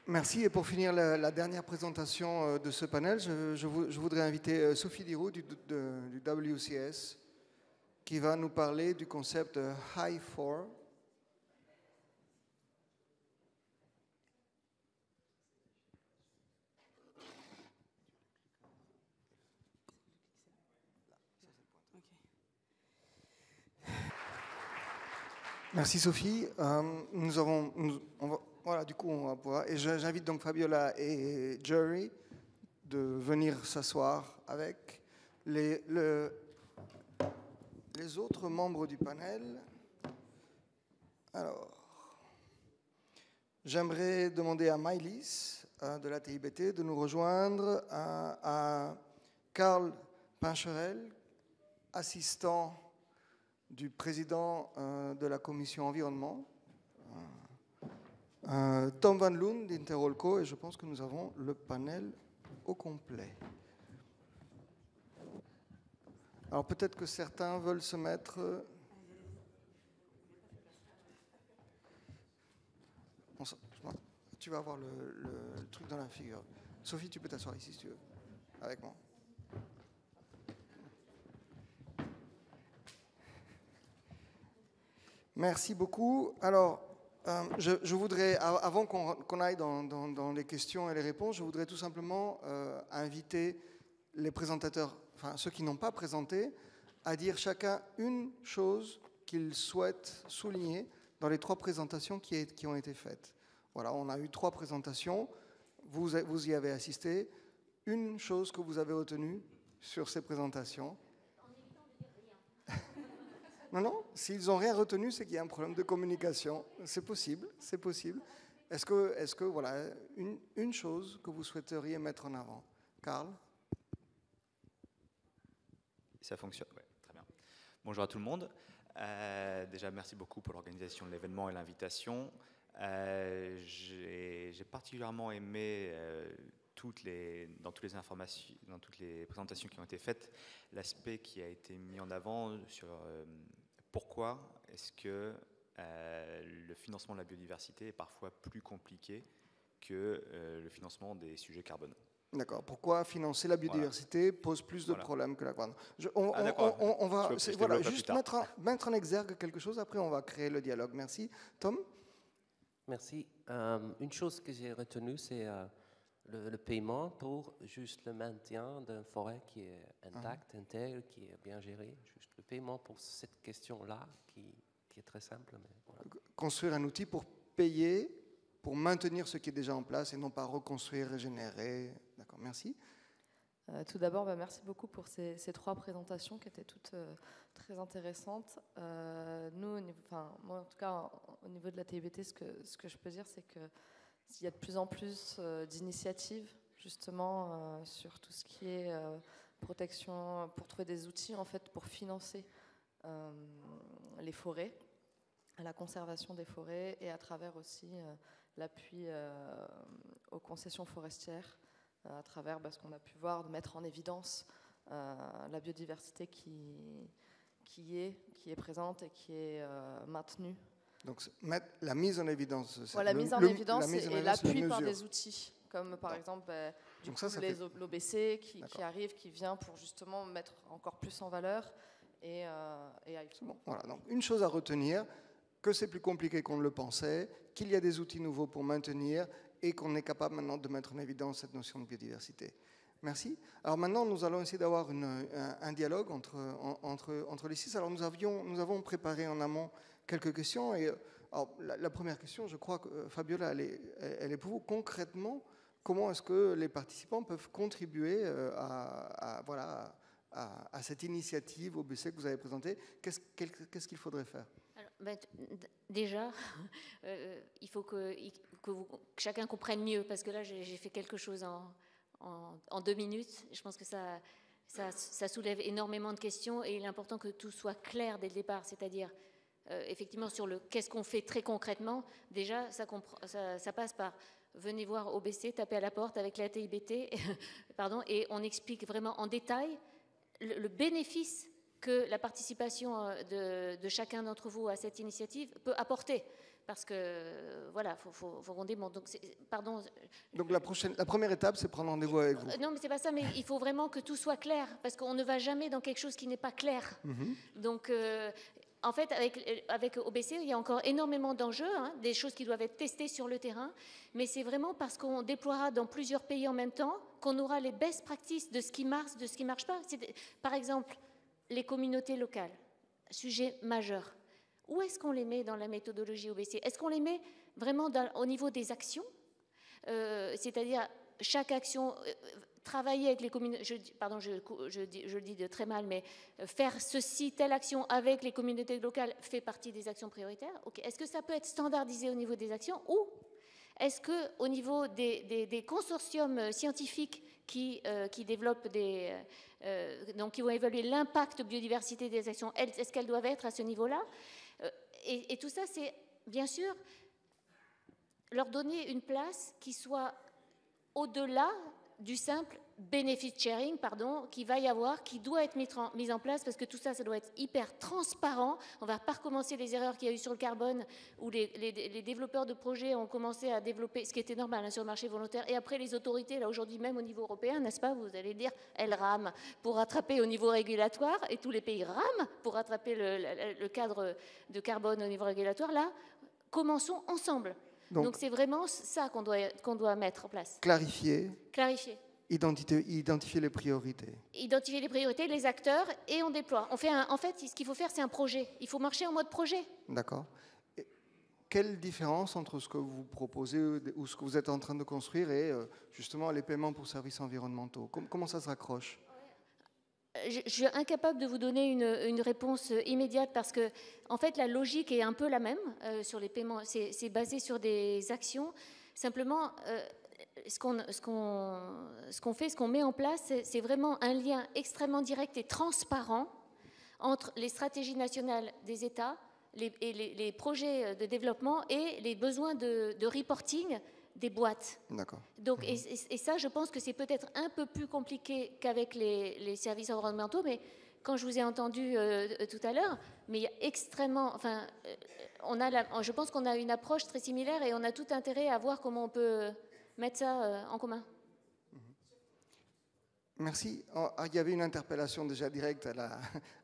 Merci. Et pour finir la dernière présentation de ce panel, je voudrais inviter Sophie Diroux du WCS qui va nous parler du concept High4. Merci Sophie. Voilà, du coup, on va pouvoir. Et j'invite donc Fabiola et Jerry de venir s'asseoir avec les autres membres du panel. Alors, j'aimerais demander à Maïlis de la TIBT de nous rejoindre, à Karl Pincherel, assistant du président de la commission environnement, Tom Van Loon d'Interolco, et je pense que nous avons le panel au complet. Alors peut-être que certains veulent se mettre... Tu vas avoir le truc dans la figure. Sophie, tu peux t'asseoir ici si tu veux, avec moi. Merci beaucoup. Alors, je voudrais, avant qu'on aille dans les questions et les réponses, je voudrais tout simplement inviter les présentateurs, enfin ceux qui n'ont pas présenté, à dire chacun une chose qu'ils souhaitent souligner dans les 3 présentations qui ont été faites. Voilà, on a eu 3 présentations, vous y avez assisté. Une chose que vous avez retenue sur ces présentations. Non, s'ils n'ont rien retenu, c'est qu'il y a un problème de communication. C'est possible, c'est possible. Est-ce que voilà, une chose que vous souhaiteriez mettre en avant? Karl? Ça fonctionne, oui, très bien. Bonjour à tout le monde. Déjà, merci beaucoup pour l'organisation de l'événement et l'invitation. J'ai particulièrement aimé dans toutes les présentations qui ont été faites, l'aspect qui a été mis en avant sur pourquoi est-ce que le financement de la biodiversité est parfois plus compliqué que le financement des sujets carbone. D'accord. Pourquoi financer la biodiversité pose plus de problèmes que la carbone. On va juste mettre en exergue quelque chose, après on va créer le dialogue. Merci. Tom? Merci. Une chose que j'ai retenue, c'est le paiement pour juste le maintien d'une forêt qui est intacte, intègre, qui est bien gérée. Juste le paiement pour cette question-là, qui est très simple. Mais voilà. Construire un outil pour payer, pour maintenir ce qui est déjà en place et non pas reconstruire, régénérer. D'accord, merci. Tout d'abord, merci beaucoup pour ces 3 présentations qui étaient toutes très intéressantes. Nous, moi en tout cas, au niveau de la TIBT, ce que je peux dire, c'est qu'il y a de plus en plus d'initiatives, justement, sur tout ce qui est protection, pour trouver des outils, en fait, pour financer les forêts, à la conservation des forêts et à travers aussi l'appui aux concessions forestières, à travers ce qu'on a pu voir, de mettre en évidence la biodiversité qui est présente et qui est maintenue. Donc la mise en évidence. La mise en évidence et l'appui par des outils, comme par exemple l'OBC qui arrive, qui vient pour justement mettre encore plus en valeur et bon, voilà, donc une chose à retenir, que c'est plus compliqué qu'on ne le pensait, qu'il y a des outils nouveaux pour maintenir et qu'on est capable maintenant de mettre en évidence cette notion de biodiversité. Merci. Alors maintenant, nous allons essayer d'avoir un dialogue entre les six. Alors nous avons préparé en amont quelques questions. Et alors, la première question, je crois que Fabiola, elle est pour vous. Concrètement, comment est-ce que les participants peuvent contribuer à cette initiative OBC que vous avez présentée? Qu'est-ce qu'il faudrait faire? Alors, déjà, il faut que chacun comprenne mieux, parce que là, j'ai fait quelque chose en 2 minutes. Je pense que ça soulève énormément de questions et il est important que tout soit clair dès le départ, c'est-à-dire effectivement sur le qu'est-ce qu'on fait très concrètement. Déjà, ça passe par venez voir OBC, tapez à la porte avec la TIBT, pardon, et on explique vraiment en détail le bénéfice que la participation de chacun d'entre vous à cette initiative peut apporter. Parce que, voilà, faut qu'on démontre. Donc, pardon. Donc, la première étape, c'est prendre rendez-vous avec vous. Non, mais c'est pas ça, mais il faut vraiment que tout soit clair, parce qu'on ne va jamais dans quelque chose qui n'est pas clair. Donc, en fait, avec OBC, il y a encore énormément d'enjeux, des choses qui doivent être testées sur le terrain, mais c'est vraiment parce qu'on déploiera dans plusieurs pays en même temps qu'on aura les best practices de ce qui marche, de ce qui ne marche pas. Par exemple, les communautés locales, sujet majeur. Où est-ce qu'on les met dans la méthodologie OBC? Est-ce qu'on les met vraiment au niveau des actions? C'est-à-dire, chaque action, travailler avec les communautés, pardon, je le dis de très mal, mais faire ceci, telle action avec les communautés locales fait partie des actions prioritaires. Okay. Est-ce que ça peut être standardisé au niveau des actions? Ou est-ce qu'au niveau des consortiums scientifiques qui développent donc qui vont évaluer l'impact biodiversité des actions, est-ce qu'elles doivent être à ce niveau-là? Et tout ça, c'est bien sûr leur donner une place qui soit au-delà du simple benefit sharing, qu'il va y avoir, qui doit être mis en place, parce que tout ça, ça doit être hyper transparent. On ne va pas recommencer les erreurs qu'il y a eu sur le carbone, où les développeurs de projets ont commencé à développer, ce qui était normal sur le marché volontaire, et après les autorités, là aujourd'hui même au niveau européen, n'est-ce pas, vous allez dire, elles rament pour rattraper au niveau régulatoire, et tous les pays rament pour rattraper le cadre de carbone au niveau régulatoire. Là, commençons ensemble. Donc c'est vraiment ça qu'on doit mettre en place. Clarifier. Identifier les priorités. Identifier les priorités, les acteurs, et on déploie. En fait, ce qu'il faut faire, c'est un projet. Il faut marcher en mode projet. D'accord. Quelle différence entre ce que vous proposez ou ce que vous êtes en train de construire et justement les paiements pour services environnementaux? Comment ça se raccroche? Je suis incapable de vous donner une réponse immédiate parce que, en fait, la logique est un peu la même sur les paiements. C'est basé sur des actions. Simplement, ce qu'on fait, ce qu'on met en place, c'est vraiment un lien extrêmement direct et transparent entre les stratégies nationales des États, les projets de développement et les besoins de reporting des boîtes. D'accord. Donc, et ça, je pense que c'est peut-être un peu plus compliqué qu'avec les services environnementaux, mais quand je vous ai entendu tout à l'heure, mais il y a extrêmement... Enfin, je pense qu'on a une approche très similaire et on a tout intérêt à voir comment on peut mettre ça en commun. Merci. Il y avait une interpellation déjà directe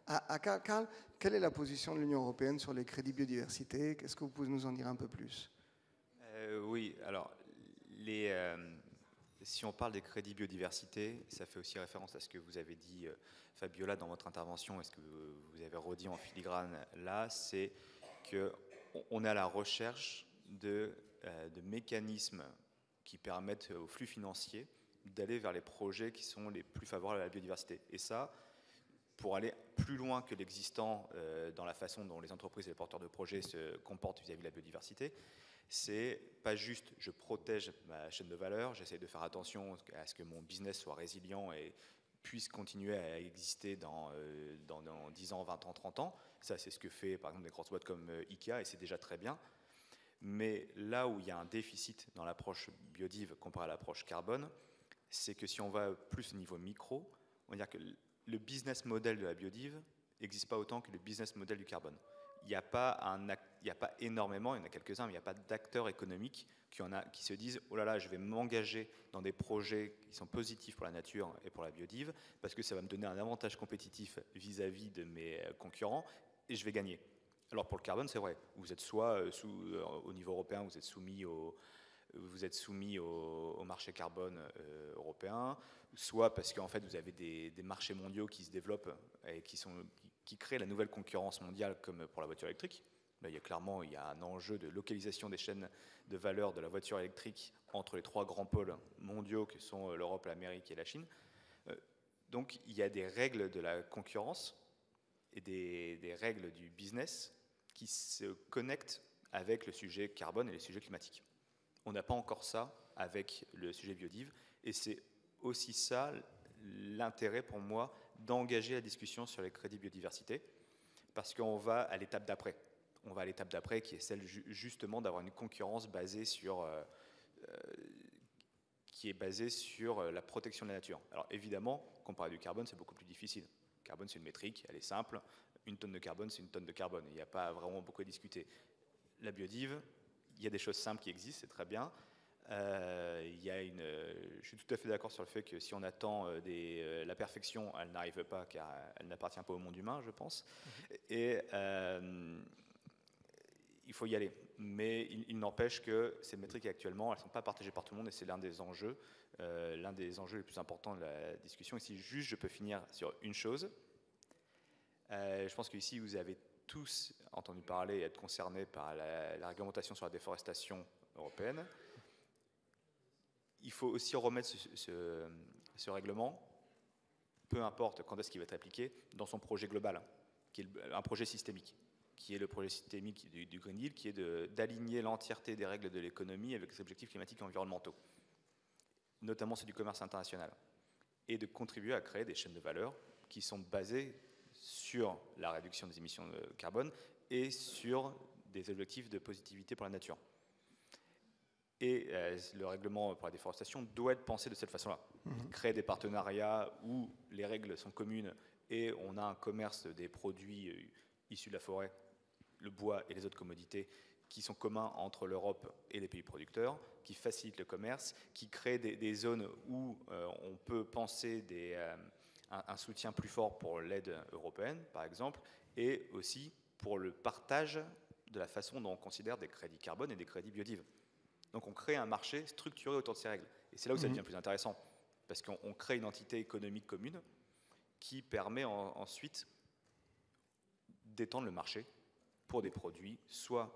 à Karl. Quelle est la position de l'Union européenne sur les crédits biodiversité? Qu'est-ce que vous pouvez nous en dire un peu plus? Oui, alors, si on parle des crédits biodiversité, ça fait aussi référence à ce que vous avez dit, Fabiola, dans votre intervention, et ce que vous avez redit en filigrane là, c'est qu'on est à la recherche de mécanismes qui permettent aux flux financiers d'aller vers les projets qui sont les plus favorables à la biodiversité. Et ça, pour aller plus loin que l'existant dans la façon dont les entreprises et les porteurs de projets se comportent vis-à-vis de la biodiversité, c'est pas juste je protège ma chaîne de valeur, j'essaie de faire attention à ce que mon business soit résilient et puisse continuer à exister dans 10 ans, 20 ans, 30 ans. Ça, c'est ce que fait par exemple des grosses boîtes comme IKEA, et c'est déjà très bien. Mais là où il y a un déficit dans l'approche biodive comparé à l'approche carbone, c'est que si on va plus au niveau micro, on va dire que le business model de la biodive n'existe pas autant que le business model du carbone. Il n'y a pas énormément, il y en a quelques-uns, mais il n'y a pas d'acteurs économiques qui se disent « Oh là là, je vais m'engager dans des projets qui sont positifs pour la nature et pour la biodive, parce que ça va me donner un avantage compétitif vis-à-vis de mes concurrents, et je vais gagner. » Alors pour le carbone, c'est vrai, vous êtes soit au niveau européen, vous êtes soumis au marché carbone européen, soit parce qu'en fait vous avez des marchés mondiaux qui se développent et qui créent la nouvelle concurrence mondiale, comme pour la voiture électrique. Là, il y a un enjeu de localisation des chaînes de valeur de la voiture électrique entre les 3 grands pôles mondiaux que sont l'Europe, l'Amérique et la Chine. Donc il y a des règles de la concurrence et des règles du business qui se connectent avec le sujet carbone et les sujets climatiques. On n'a pas encore ça avec le sujet biodive, et c'est aussi ça l'intérêt pour moi d'engager la discussion sur les crédits biodiversité, parce qu'on va à l'étape d'après. On va à l'étape d'après qui est celle justement d'avoir une concurrence basée sur la protection de la nature. Alors évidemment, comparé du carbone, c'est beaucoup plus difficile. Le carbone, c'est une métrique, elle est simple. Une tonne de carbone, c'est une tonne de carbone. Il n'y a pas vraiment beaucoup à discuter. La biodive, il y a des choses simples qui existent, c'est très bien. Je suis tout à fait d'accord sur le fait que si on attend la perfection, elle n'arrive pas, car elle n'appartient pas au monde humain, je pense. Et il faut y aller. Mais il n'empêche que ces métriques actuellement, elles ne sont pas partagées par tout le monde, et c'est l'un des enjeux les plus importants de la discussion. Et si juste je peux finir sur une chose, je pense qu'ici vous avez tous entendu parler et être concernés par la réglementation sur la déforestation européenne. Il faut aussi remettre ce règlement, peu importe quand est-ce qu'il va être appliqué, dans son projet global, qui est un projet systémique, qui est le projet systémique du Green Deal, qui est d'aligner l'entièreté des règles de l'économie avec les objectifs climatiques et environnementaux, notamment ceux du commerce international, et de contribuer à créer des chaînes de valeur qui sont basées sur la réduction des émissions de carbone et sur des objectifs de positivité pour la nature. Et le règlement pour la déforestation doit être pensé de cette façon-là. Créer des partenariats où les règles sont communes et on a un commerce des produits issus de la forêt, le bois et les autres commodités qui sont communs entre l'Europe et les pays producteurs, qui facilitent le commerce, qui créent des zones où on peut penser un soutien plus fort pour l'aide européenne, par exemple, et aussi pour le partage de la façon dont on considère des crédits carbone et des crédits biodives. Donc on crée un marché structuré autour de ces règles. Et c'est là où ça devient plus intéressant, parce qu'on crée une entité économique commune qui permet ensuite d'étendre le marché pour des produits soit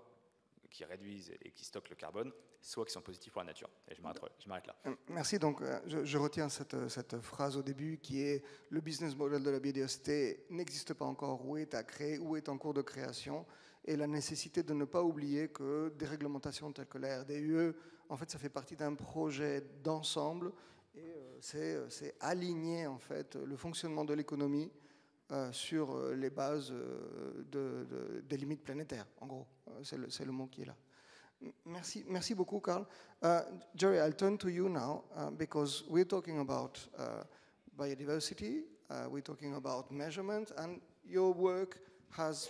qui réduisent et qui stockent le carbone, soit qui sont positifs pour la nature. Et je m'arrête là. Merci. Donc, je retiens cette phrase au début qui est « Le business model de la biodiversité n'existe pas encore, ou est à créer, ou est en cours de création ». Et la nécessité de ne pas oublier que des réglementations telles que la RDUE, en fait, ça fait partie d'un projet d'ensemble, et c'est aligner en fait le fonctionnement de l'économie sur les bases des limites planétaires. En gros, c'est le mot qui est là. Merci beaucoup, Carl. Jerry, I'll turn to you now because we're talking about biodiversity, we're talking about measurement, and your work has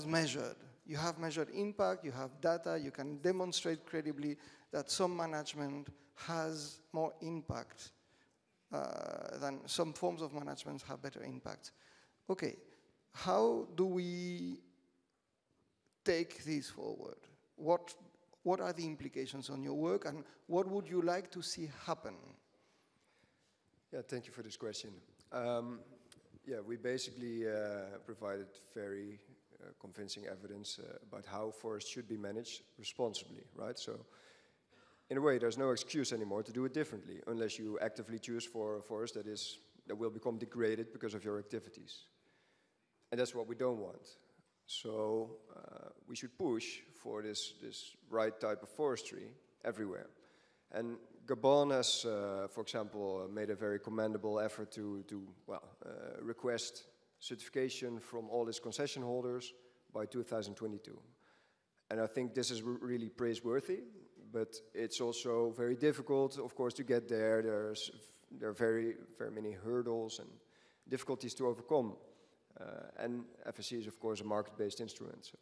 measured. You have measured impact, you have data, you can demonstrate credibly that some management has more impact than some forms of management have better impact. Okay, how do we take this forward? What are the implications on your work, and what would you like to see happen? Yeah, thank you for this question. We basically provided very convincing evidence about how forests should be managed responsibly, right? So, in a way, there's no excuse anymore to do it differently, unless you actively choose for a forest that will become degraded because of your activities. And that's what we don't want. So we should push for this right type of forestry everywhere. And Gabon has, for example, made a very commendable effort to request certification from all its concession holders by 2022. And I think this is really praiseworthy, but it's also very difficult, of course, to get there. There are very, very many hurdles and difficulties to overcome. And FSC is, of course, a market-based instrument. So.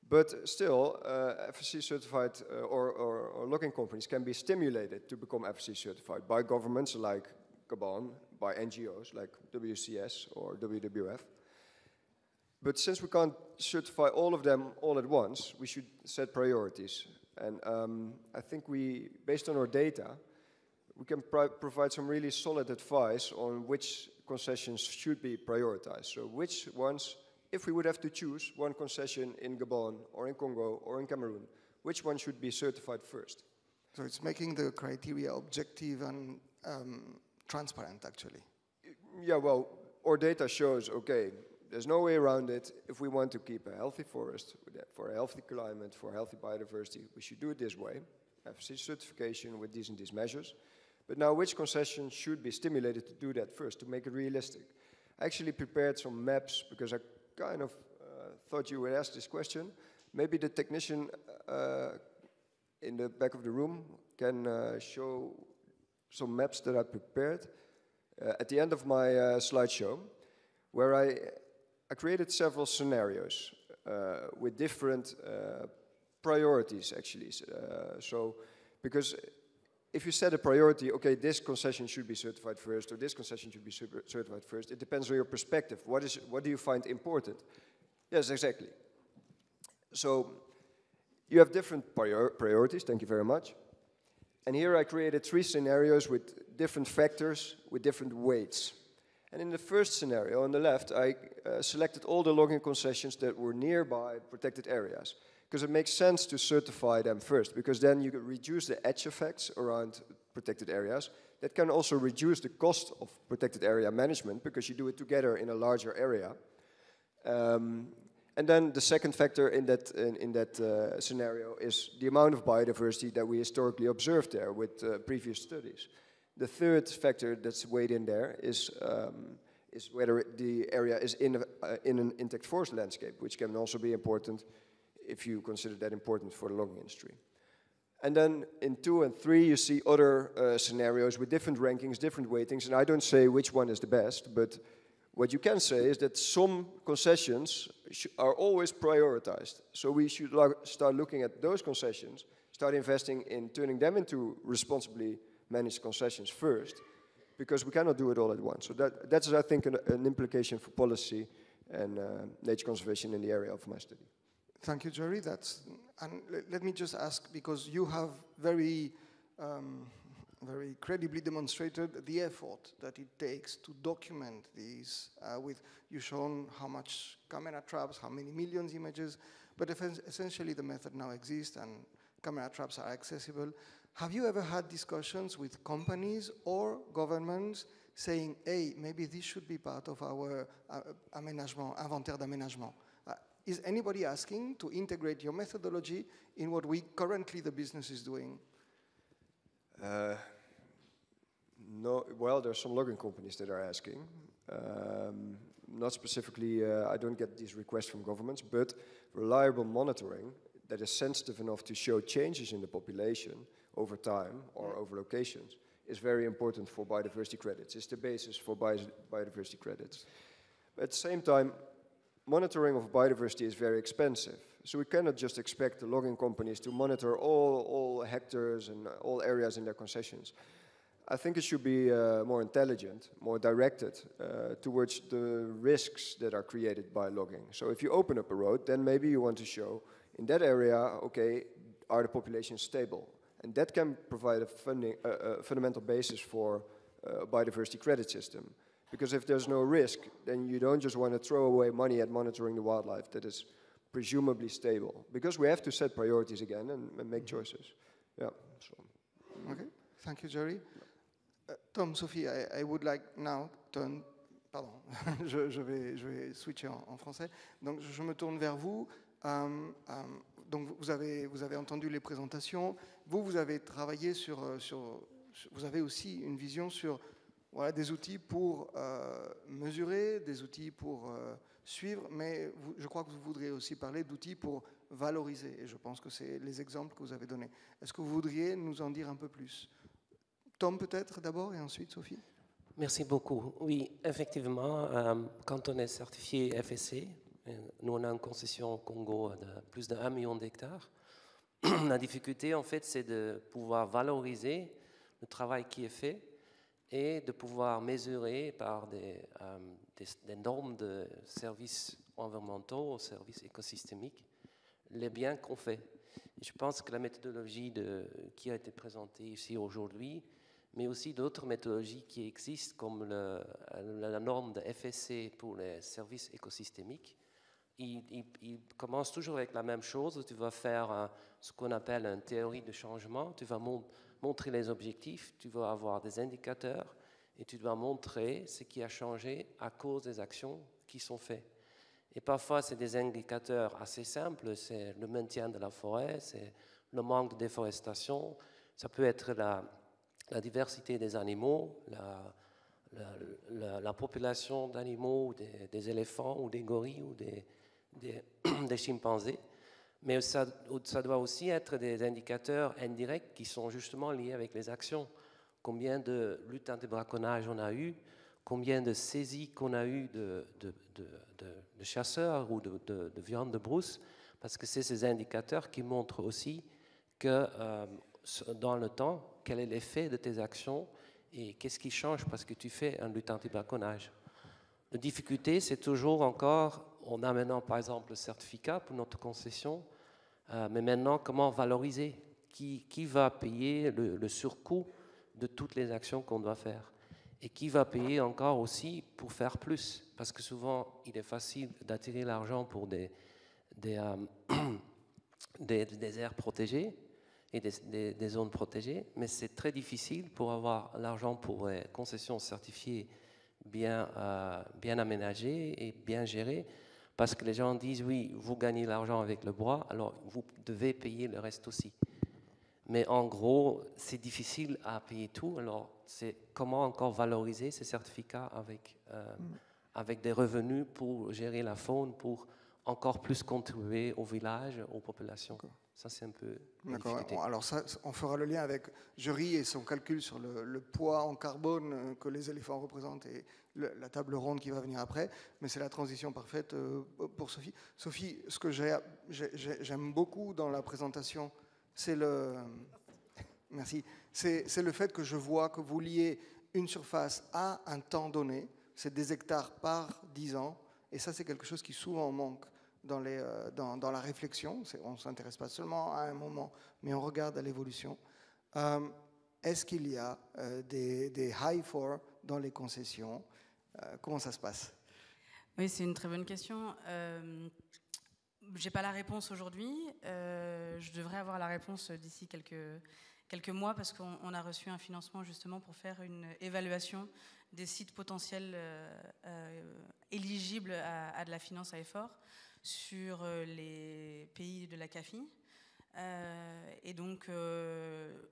But still, FSC certified or logging companies can be stimulated to become FSC certified by governments like Gabon, by NGOs like WCS or WWF. But since we can't certify all of them all at once, we should set priorities. And I think based on our data, we can provide some really solid advice on which concessions should be prioritized. So which ones, if we would have to choose one concession in Gabon or in Congo or in Cameroon, which one should be certified first? So it's making the criteria objective and transparent, actually. Yeah, well, our data shows, okay, there's no way around it. If we want to keep a healthy forest, for a healthy climate, for healthy biodiversity, we should do it this way. FSC certification with these and these measures. But now, which concession should be stimulated to do that first, to make it realistic? I actually prepared some maps, because I kind of thought you would ask this question. Maybe the technician in the back of the room can show some maps that I prepared at the end of my slideshow, where I created several scenarios with different priorities, actually. Because if you set a priority, okay, this concession should be certified first, or this concession should be certified first, it depends on your perspective. What do you find important? Yes, exactly. So you have different priorities, thank you very much. And here I created 3 scenarios with different factors, with different weights. And in the first scenario, on the left, I selected all the logging concessions that were nearby protected areas, because it makes sense to certify them first, because then you can reduce the edge effects around protected areas. That can also reduce the cost of protected area management, because you do it together in a larger area. And then the second factor in that scenario is the amount of biodiversity that we historically observed there with previous studies. The third factor that's weighed in there is whether the area is in an intact forest landscape, which can also be important if you consider that important for the logging industry. And then in 2 and 3, you see other scenarios with different rankings, different weightings, and I don't say which one is the best, but what you can say is that some concessions are always prioritized. So we should start looking at those concessions, start investing in turning them into responsibly managed concessions first, because we cannot do it all at once. So that's I think, an implication for policy and nature conservation in the area of my study. Thank you, Jerry. And let me just ask, because you have very credibly demonstrated the effort that it takes to document these. You've shown how much camera traps, how many millions images, but essentially the method now exists and camera traps are accessible. Have you ever had discussions with companies or governments saying, hey, maybe this should be part of our inventaire d'aménagement? Is anybody asking to integrate your methodology in what currently the business is doing? No, well, there are some logging companies that are asking. Not specifically, I don't get these requests from governments, but reliable monitoring that is sensitive enough to show changes in the population over time or over locations is very important for biodiversity credits. It's the basis for biodiversity credits. But at the same time, monitoring of biodiversity is very expensive. So we cannot just expect the logging companies to monitor all hectares and all areas in their concessions. I think it should be more intelligent, more directed towards the risks that are created by logging. So if you open up a road, then maybe you want to show in that area, okay, are the populations stable? And that can provide a fundamental basis for a biodiversity credit system. Because if there's no risk, then you don't just want to throw away money at monitoring the wildlife that is presumably stable. Because we have to set priorities again and make choices. Yeah. So. Okay, thank you, Jerry. Tom, Sophie, I would like now turn... Pardon, je vais switcher en français. Donc, je me tourne vers vous. donc vous avez entendu les présentations. Vous avez travaillé vous avez aussi une vision sur voilà, des outils pour mesurer, des outils pour suivre, mais je crois que vous voudriez aussi parler d'outils pour valoriser. Et je pense que c'est les exemples que vous avez donnés. Est-ce que vous voudriez nous en dire un peu plus? Tom peut-être d'abord et ensuite Sophie. Merci beaucoup. Oui, effectivement, quand on est certifié FSC, nous on a une concession au Congo de plus de 1 million d'hectares. La difficulté en fait c'est de pouvoir valoriser le travail qui est fait et de pouvoir mesurer par des normes de services environnementaux, services écosystémiques, les biens qu'on fait. Et je pense que la méthodologie qui a été présentée ici aujourd'hui, mais aussi d'autres méthodologies qui existent, comme la norme de FSC pour les services écosystémiques, il commence toujours avec la même chose. Tu vas faire ce qu'on appelle une théorie de changement. Tu vas montrer les objectifs, tu vas avoir des indicateurs et tu dois montrer ce qui a changé à cause des actions qui sont faites. Et parfois, c'est des indicateurs assez simples. C'est le maintien de la forêt, c'est le manque de déforestation. Ça peut être la diversité des animaux, la population d'animaux, des éléphants ou des gorilles ou des chimpanzés. Mais ça doit aussi être des indicateurs indirects qui sont justement liés avec les actions. Combien de luttes anti-braconnage on a eu, combien de saisies qu'on a eu de chasseurs ou de viande de brousse, parce que c'est ces indicateurs qui montrent aussi que dans le temps, quel est l'effet de tes actions et qu'est-ce qui change parce que tu fais une lutte anti-braconnage. La difficulté, c'est toujours encore, on a maintenant par exemple le certificat pour notre concession, mais maintenant comment valoriser? Qui va payer le surcoût de toutes les actions qu'on doit faire? Et qui va payer encore aussi pour faire plus? Parce que souvent, il est facile d'attirer l'argent pour des aires protégées et des zones protégées, mais c'est très difficile pour avoir l'argent pour les concessions certifiées bien aménagées et bien gérées, parce que les gens disent, oui, vous gagnez l'argent avec le bois, alors vous devez payer le reste aussi. Mais en gros, c'est difficile à payer tout, alors c'est comment encore valoriser ces certificats avec des revenus pour gérer la faune, pour encore plus contribuer au village, aux populations. Ça, c'est un peu la difficulté. Alors ça, on fera le lien avec Jury et son calcul sur le poids en carbone que les éléphants représentent et la table ronde qui va venir après. Mais c'est la transition parfaite pour Sophie. Sophie, ce que j'aime beaucoup dans la présentation, c'est merci. C'est le fait que je vois que vous liez une surface à un temps donné. C'est des hectares par 10 ans. Et ça, c'est quelque chose qui souvent manque dans la réflexion. On ne s'intéresse pas seulement à un moment, mais on regarde à l'évolution. Est-ce qu'il y a des high for dans les concessions? Comment ça se passe? Oui, c'est une très bonne question. Je n'ai pas la réponse aujourd'hui. Je devrais avoir la réponse d'ici quelques mois parce qu'on a reçu un financement justement pour faire une évaluation des sites potentiels éligibles à de la finance à effort sur les pays de la CAFI. Et donc,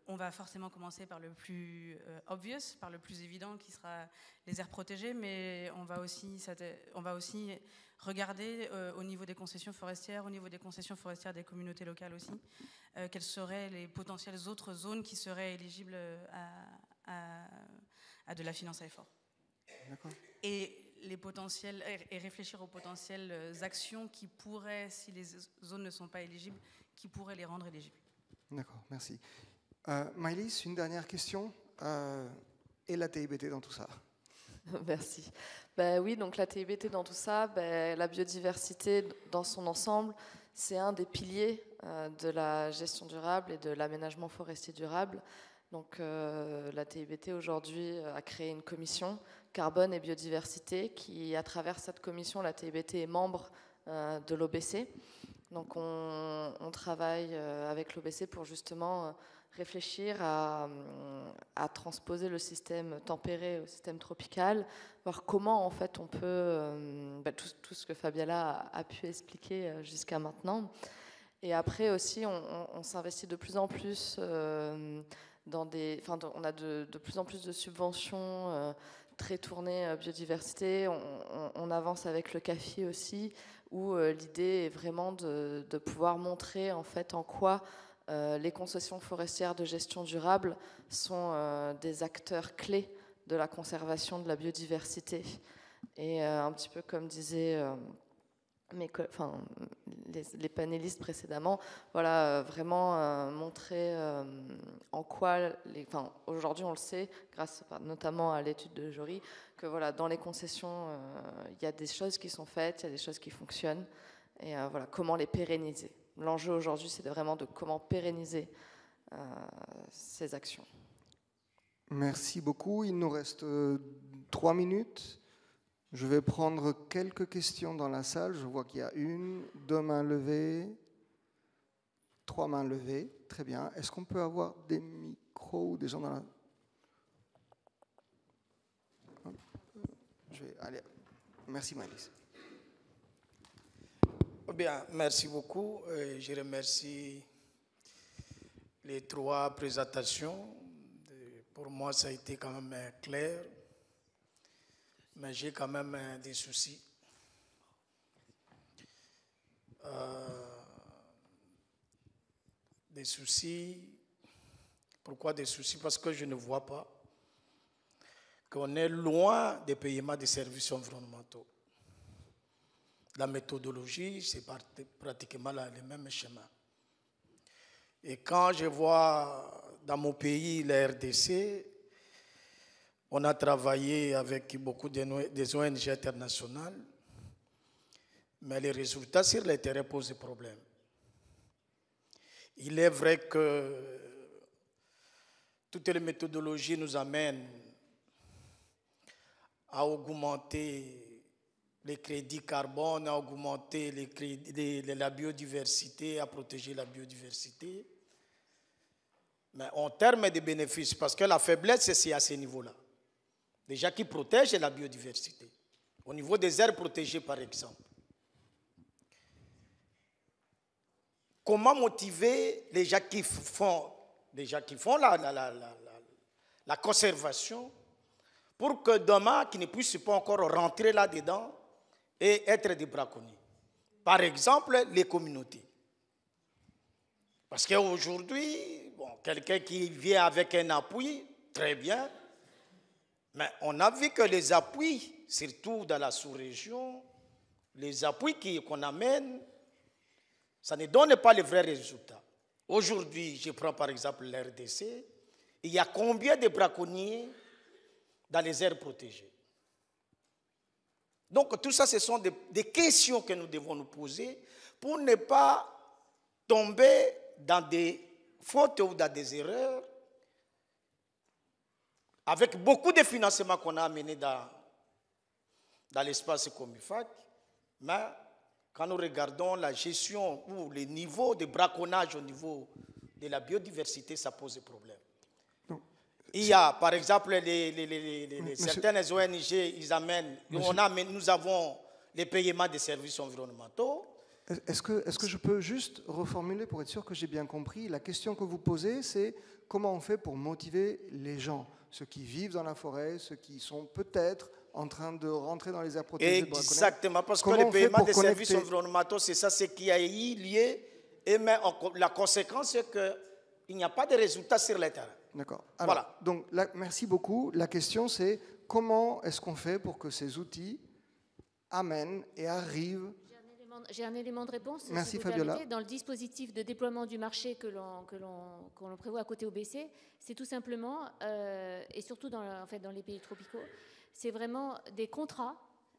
on va forcément commencer par le plus obvious, par le plus évident, qui sera les aires protégées, mais on va aussi regarder au niveau des concessions forestières, au niveau des concessions forestières des communautés locales aussi, quelles seraient les potentielles autres zones qui seraient éligibles à de la finance à effort. D'accord. Et réfléchir aux potentielles actions qui pourraient, si les zones ne sont pas éligibles, qui pourraient les rendre éligibles. D'accord, merci. Maëlys, une dernière question. Et la TIBT dans tout ça? Merci. Oui, donc la TIBT dans tout ça, la biodiversité dans son ensemble, c'est un des piliers de la gestion durable et de l'aménagement forestier durable. Donc la TIBT aujourd'hui a créé une commission carbone et biodiversité qui, à travers cette commission, la TIBT est membre de l'OBC. Donc on travaille avec l'OBC pour justement réfléchir à transposer le système tempéré au système tropical, voir comment en fait on peut, tout ce que Fabiola a pu expliquer jusqu'à maintenant. Et après aussi, on s'investit de plus en plus dans des... Enfin, on a de plus en plus de subventions très tournées biodiversité. On avance avec le CAFI aussi, où l'idée est vraiment de pouvoir montrer en fait en quoi les concessions forestières de gestion durable sont des acteurs clés de la conservation de la biodiversité. Et un petit peu comme disaient les panélistes précédemment, voilà, vraiment montrer en quoi, aujourd'hui on le sait, grâce notamment à l'étude de Jory, que voilà, dans les concessions, il y a des choses qui sont faites, il y a des choses qui fonctionnent, et voilà, comment les pérenniser. L'enjeu aujourd'hui, c'est vraiment de comment pérenniser ces actions. Merci beaucoup. Il nous reste 3 minutes. Je vais prendre quelques questions dans la salle. Je vois qu'il y a 1, 2 mains levées, 3 mains levées. Très bien. Est-ce qu'on peut avoir des micros ou des gens dans la... Allez. Merci Maëlys. Bien, merci beaucoup. Je remercie les 3 présentations. Pour moi, ça a été quand même clair. Mais j'ai quand même des soucis. Des soucis. Pourquoi des soucis? Parce que je ne vois pas qu'on est loin des paiements des services environnementaux. La méthodologie, c'est pratiquement le même schéma. Et quand je vois dans mon pays, la RDC, on a travaillé avec beaucoup des ONG internationales, mais les résultats sur le terrain posent problème. Il est vrai que toutes les méthodologies nous amènent à augmenter les crédits carbone, à augmenter la biodiversité, à protéger la biodiversité. Mais en termes de bénéfices, parce que la faiblesse, c'est à ce niveau-là. Déjà qui protègent la biodiversité. Au niveau des aires protégées, par exemple. Comment motiver les gens qui font la conservation pour que demain, qu'ils ne puissent pas encore rentrer là-dedans et être des braconniers? Par exemple, les communautés. Parce qu'aujourd'hui, bon, quelqu'un qui vient avec un appui, très bien, mais on a vu que les appuis, surtout dans la sous-région, les appuis qu'on amène, ça ne donne pas les vrais résultats. Aujourd'hui, je prends par exemple l'RDC, il y a combien de braconniers dans les aires protégées? Donc tout ça, ce sont des questions que nous devons nous poser pour ne pas tomber dans des fautes ou dans des erreurs avec beaucoup de financements qu'on a amenés dans l'espace Comifac, mais quand nous regardons la gestion ou les niveaux de braconnage au niveau de la biodiversité, ça pose problème. Il y a, par exemple, certaines ONG, ils amènent, nous avons les paiements des services environnementaux. Est-ce que je peux juste reformuler pour être sûr que j'ai bien compris? La question que vous posez, c'est comment on fait pour motiver les gens, ceux qui vivent dans la forêt, ceux qui sont peut-être en train de rentrer dans les aires protégées. Exactement, parce que le paiement des services environnementaux, c'est ça ce qui a eu lieu. Et mais la conséquence, c'est qu'il n'y a pas de résultats sur le terrain. D'accord. Voilà. Donc, là, merci beaucoup. La question, c'est comment est-ce qu'on fait pour que ces outils amènent et arrivent... J'ai un élément de réponse. Merci, si vous Fabiola. permettez. Dans le dispositif de déploiement du marché que l'on prévoit à côté OBC, c'est tout simplement, et surtout dans les pays tropicaux, c'est vraiment des contrats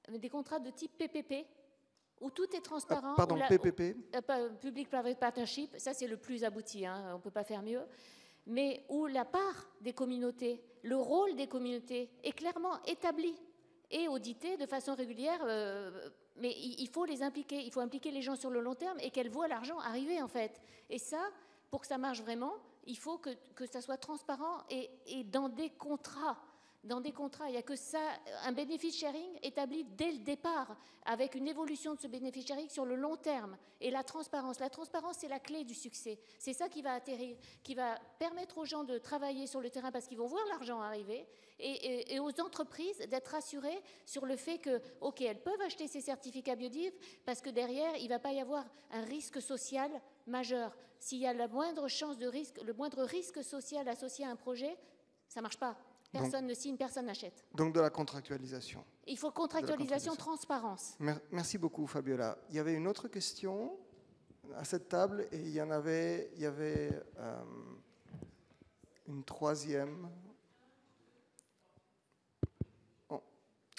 de type PPP, où tout est transparent. Pardon, PPP Public-Private Partnership, ça c'est le plus abouti, hein, on ne peut pas faire mieux, mais où la part des communautés, le rôle des communautés est clairement établi et audité de façon régulière, mais il faut les impliquer, il faut impliquer les gens sur le long terme et qu'elles voient l'argent arriver en fait. Et ça, pour que ça marche vraiment, il faut que ça soit transparent et dans des contrats. Dans des contrats, il n'y a que ça, un benefit sharing établi dès le départ, avec une évolution de ce benefit sharing sur le long terme. Et la transparence, c'est la clé du succès. C'est ça qui va atterrir, qui va permettre aux gens de travailler sur le terrain parce qu'ils vont voir l'argent arriver, et aux entreprises d'être rassurées sur le fait que, ok, elles peuvent acheter ces certificats biodiv parce que derrière, il ne va pas y avoir un risque social majeur. S'il y a la moindre chance de risque, le moindre risque social associé à un projet, ça ne marche pas. Personne ne signe, personne n'achète. Donc de la contractualisation. Il faut contractualisation, transparence. Merci beaucoup, Fabiola. Il y avait une autre question à cette table et il y avait une troisième. Bon,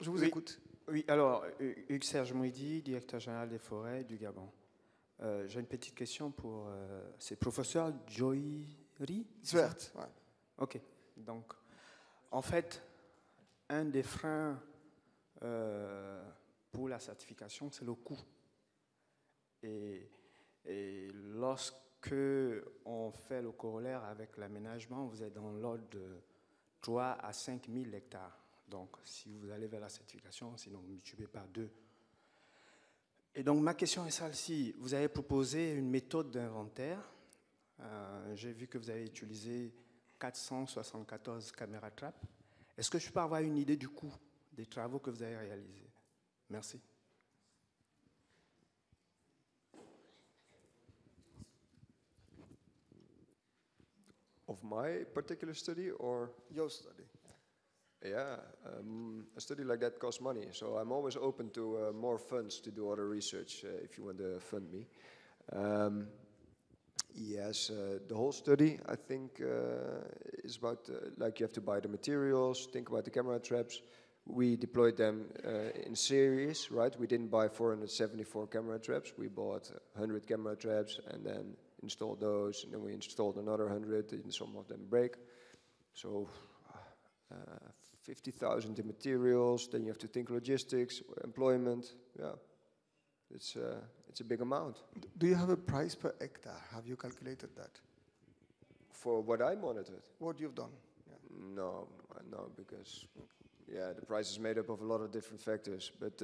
je vous écoute. Oui, alors, Hugues Serge Mouidi, directeur général des forêts du Gabon. J'ai une petite question pour... c'est professeur Joyri Zwert, ouais. Ok, donc... En fait, un des freins pour la certification, c'est le coût. Et lorsque on fait le corollaire avec l'aménagement, vous êtes dans l'ordre de 3 à 5 000 hectares. Donc, si vous allez vers la certification, sinon vous multipliez par 2. Et donc, ma question est celle-ci. Vous avez proposé une méthode d'inventaire. J'ai vu que vous avez utilisé 474 caméras trap. Est-ce que je peux avoir une idée du coût des travaux que vous avez réalisés? Merci. Of my particular study or? Your study. Yeah, a study like that costs money. So I'm always open to more funds to do other research if you want to fund me. Yes, the whole study, I think, is about, like you have to buy the materials, think about the camera traps. We deployed them in series, right? We didn't buy 474 camera traps. We bought 100 camera traps and then installed those, and then we installed another 100, and some of them break. So 50,000 in materials, then you have to think logistics, employment, yeah. It's a big amount. Do you have a price per hectare? Have you calculated that? For what I monitored? What you've done? Yeah. No, because yeah, the price is made up of a lot of different factors. But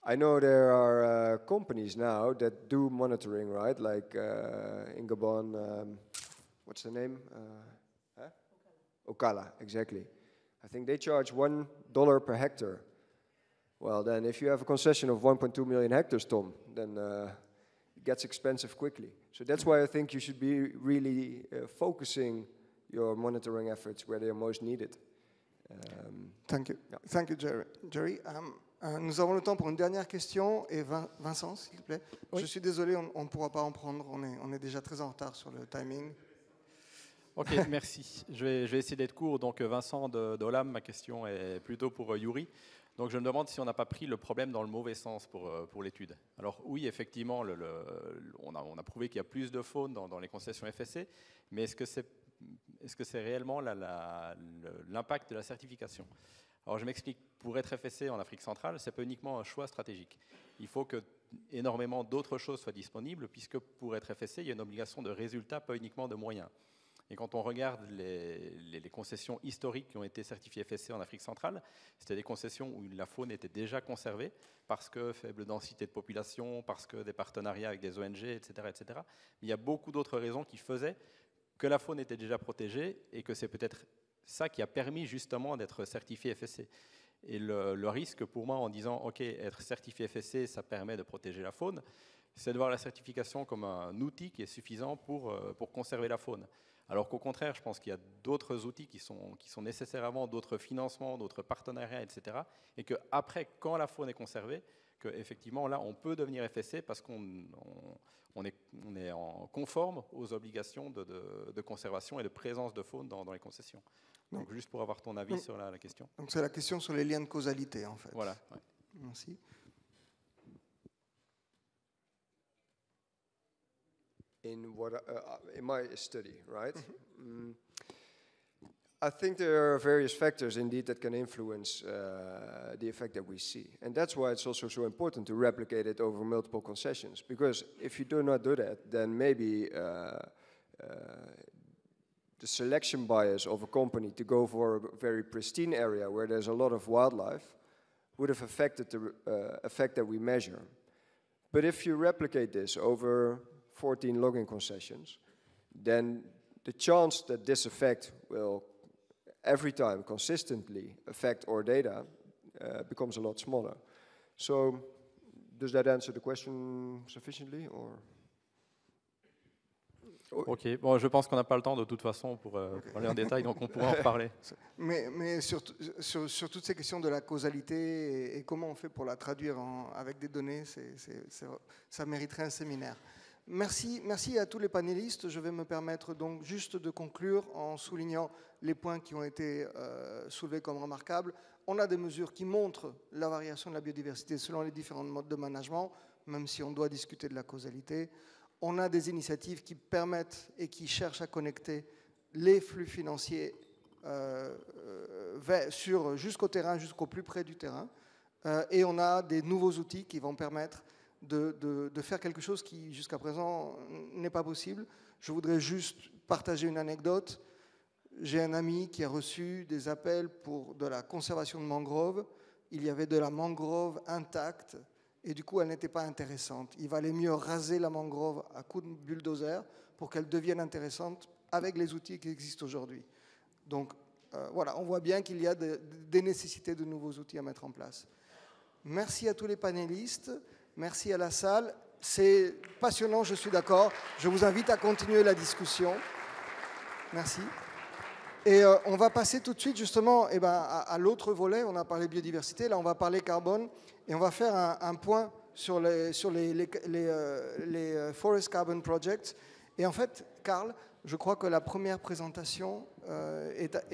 I know there are companies now that do monitoring, right? Like in Gabon, what's the name? Ocala, exactly. I think they charge $1 per hectare. Well, then if you have a concession of 1.2 million hectares, Tom, then it gets expensive quickly. So that's why I think you should be really focusing your monitoring efforts where they are most needed. Thank you. Yeah. Thank you, Jerry. Nous avons le temps pour une dernière question. Et Vincent, s'il te plaît. Oui. Je suis désolé, on ne pourra pas en prendre. On est déjà très en retard sur le timing. Ok, merci. Je vais essayer d'être court. Donc, Vincent d'Olam, ma question est plutôt pour Yuri. Donc, je me demande si on n'a pas pris le problème dans le mauvais sens pour l'étude. Alors, oui, effectivement, on a prouvé qu'il y a plus de faune dans les concessions FSC, mais est-ce que c'est réellement l'impact de la certification? Alors, je m'explique. Pour être FSC en Afrique centrale, ce n'est pas uniquement un choix stratégique. Il faut que énormément d'autres choses soient disponibles, puisque pour être FSC, il y a une obligation de résultat, pas uniquement de moyens. Et quand on regarde les concessions historiques qui ont été certifiées FSC en Afrique centrale, c'était des concessions où la faune était déjà conservée parce que faible densité de population, parce que des partenariats avec des ONG, etc. etc. Mais il y a beaucoup d'autres raisons qui faisaient que la faune était déjà protégée et que c'est peut-être ça qui a permis justement d'être certifié FSC. Et le risque pour moi en disant « Ok, être certifié FSC, ça permet de protéger la faune », c'est de voir la certification comme un outil qui est suffisant pour conserver la faune. Alors qu'au contraire, je pense qu'il y a d'autres outils qui sont nécessaires avant, d'autres financements, d'autres partenariats, etc. Et qu'après, quand la faune est conservée, qu'effectivement, là, on peut devenir FSC parce qu'on est conforme aux obligations de conservation et de présence de faune dans les concessions. Donc, juste pour avoir ton avis sur la question. Donc, c'est la question sur les liens de causalité, en fait. Voilà. Ouais. Merci. In my study, right? I think there are various factors indeed that can influence the effect that we see. And that's why it's also so important to replicate it over multiple concessions. Because if you do not do that, then maybe the selection bias of a company to go for a very pristine area where there's a lot of wildlife would have affected the effect that we measure. But if you replicate this over 14 logging concessions, then the chance that this effect will every time consistently affect our data becomes a lot smaller. So does that answer the question sufficiently, or? Ok, bon, je pense qu'on n'a pas le temps de toute façon pour aller en détail, donc on pourra en reparler. Mais sur toutes ces questions de la causalité et comment on fait pour la traduire avec des données, ça mériterait un séminaire. Merci à tous les panélistes. Je vais me permettre donc juste de conclure en soulignant les points qui ont été soulevés comme remarquables. On a des mesures qui montrent la variation de la biodiversité selon les différents modes de management, même si on doit discuter de la causalité. On a des initiatives qui permettent et qui cherchent à connecter les flux financiers jusqu'au terrain, jusqu'au plus près du terrain. Et on a des nouveaux outils qui vont permettre de faire quelque chose qui, jusqu'à présent, n'est pas possible. Je voudrais juste partager une anecdote. J'ai un ami qui a reçu des appels pour de la conservation de mangroves. Il y avait de la mangrove intacte. Et du coup, elle n'était pas intéressante. Il valait mieux raser la mangrove à coups de bulldozer pour qu'elle devienne intéressante avec les outils qui existent aujourd'hui. Donc, voilà, on voit bien qu'il y a des nécessités de nouveaux outils à mettre en place. Merci à tous les panélistes. Merci à la salle. C'est passionnant, je suis d'accord. Je vous invite à continuer la discussion. Merci. Et on va passer tout de suite justement à l'autre volet. On a parlé biodiversité, là on va parler carbone. Et on va faire un point sur les Forest Carbon Projects. Et en fait, Carl, je crois que la première présentation est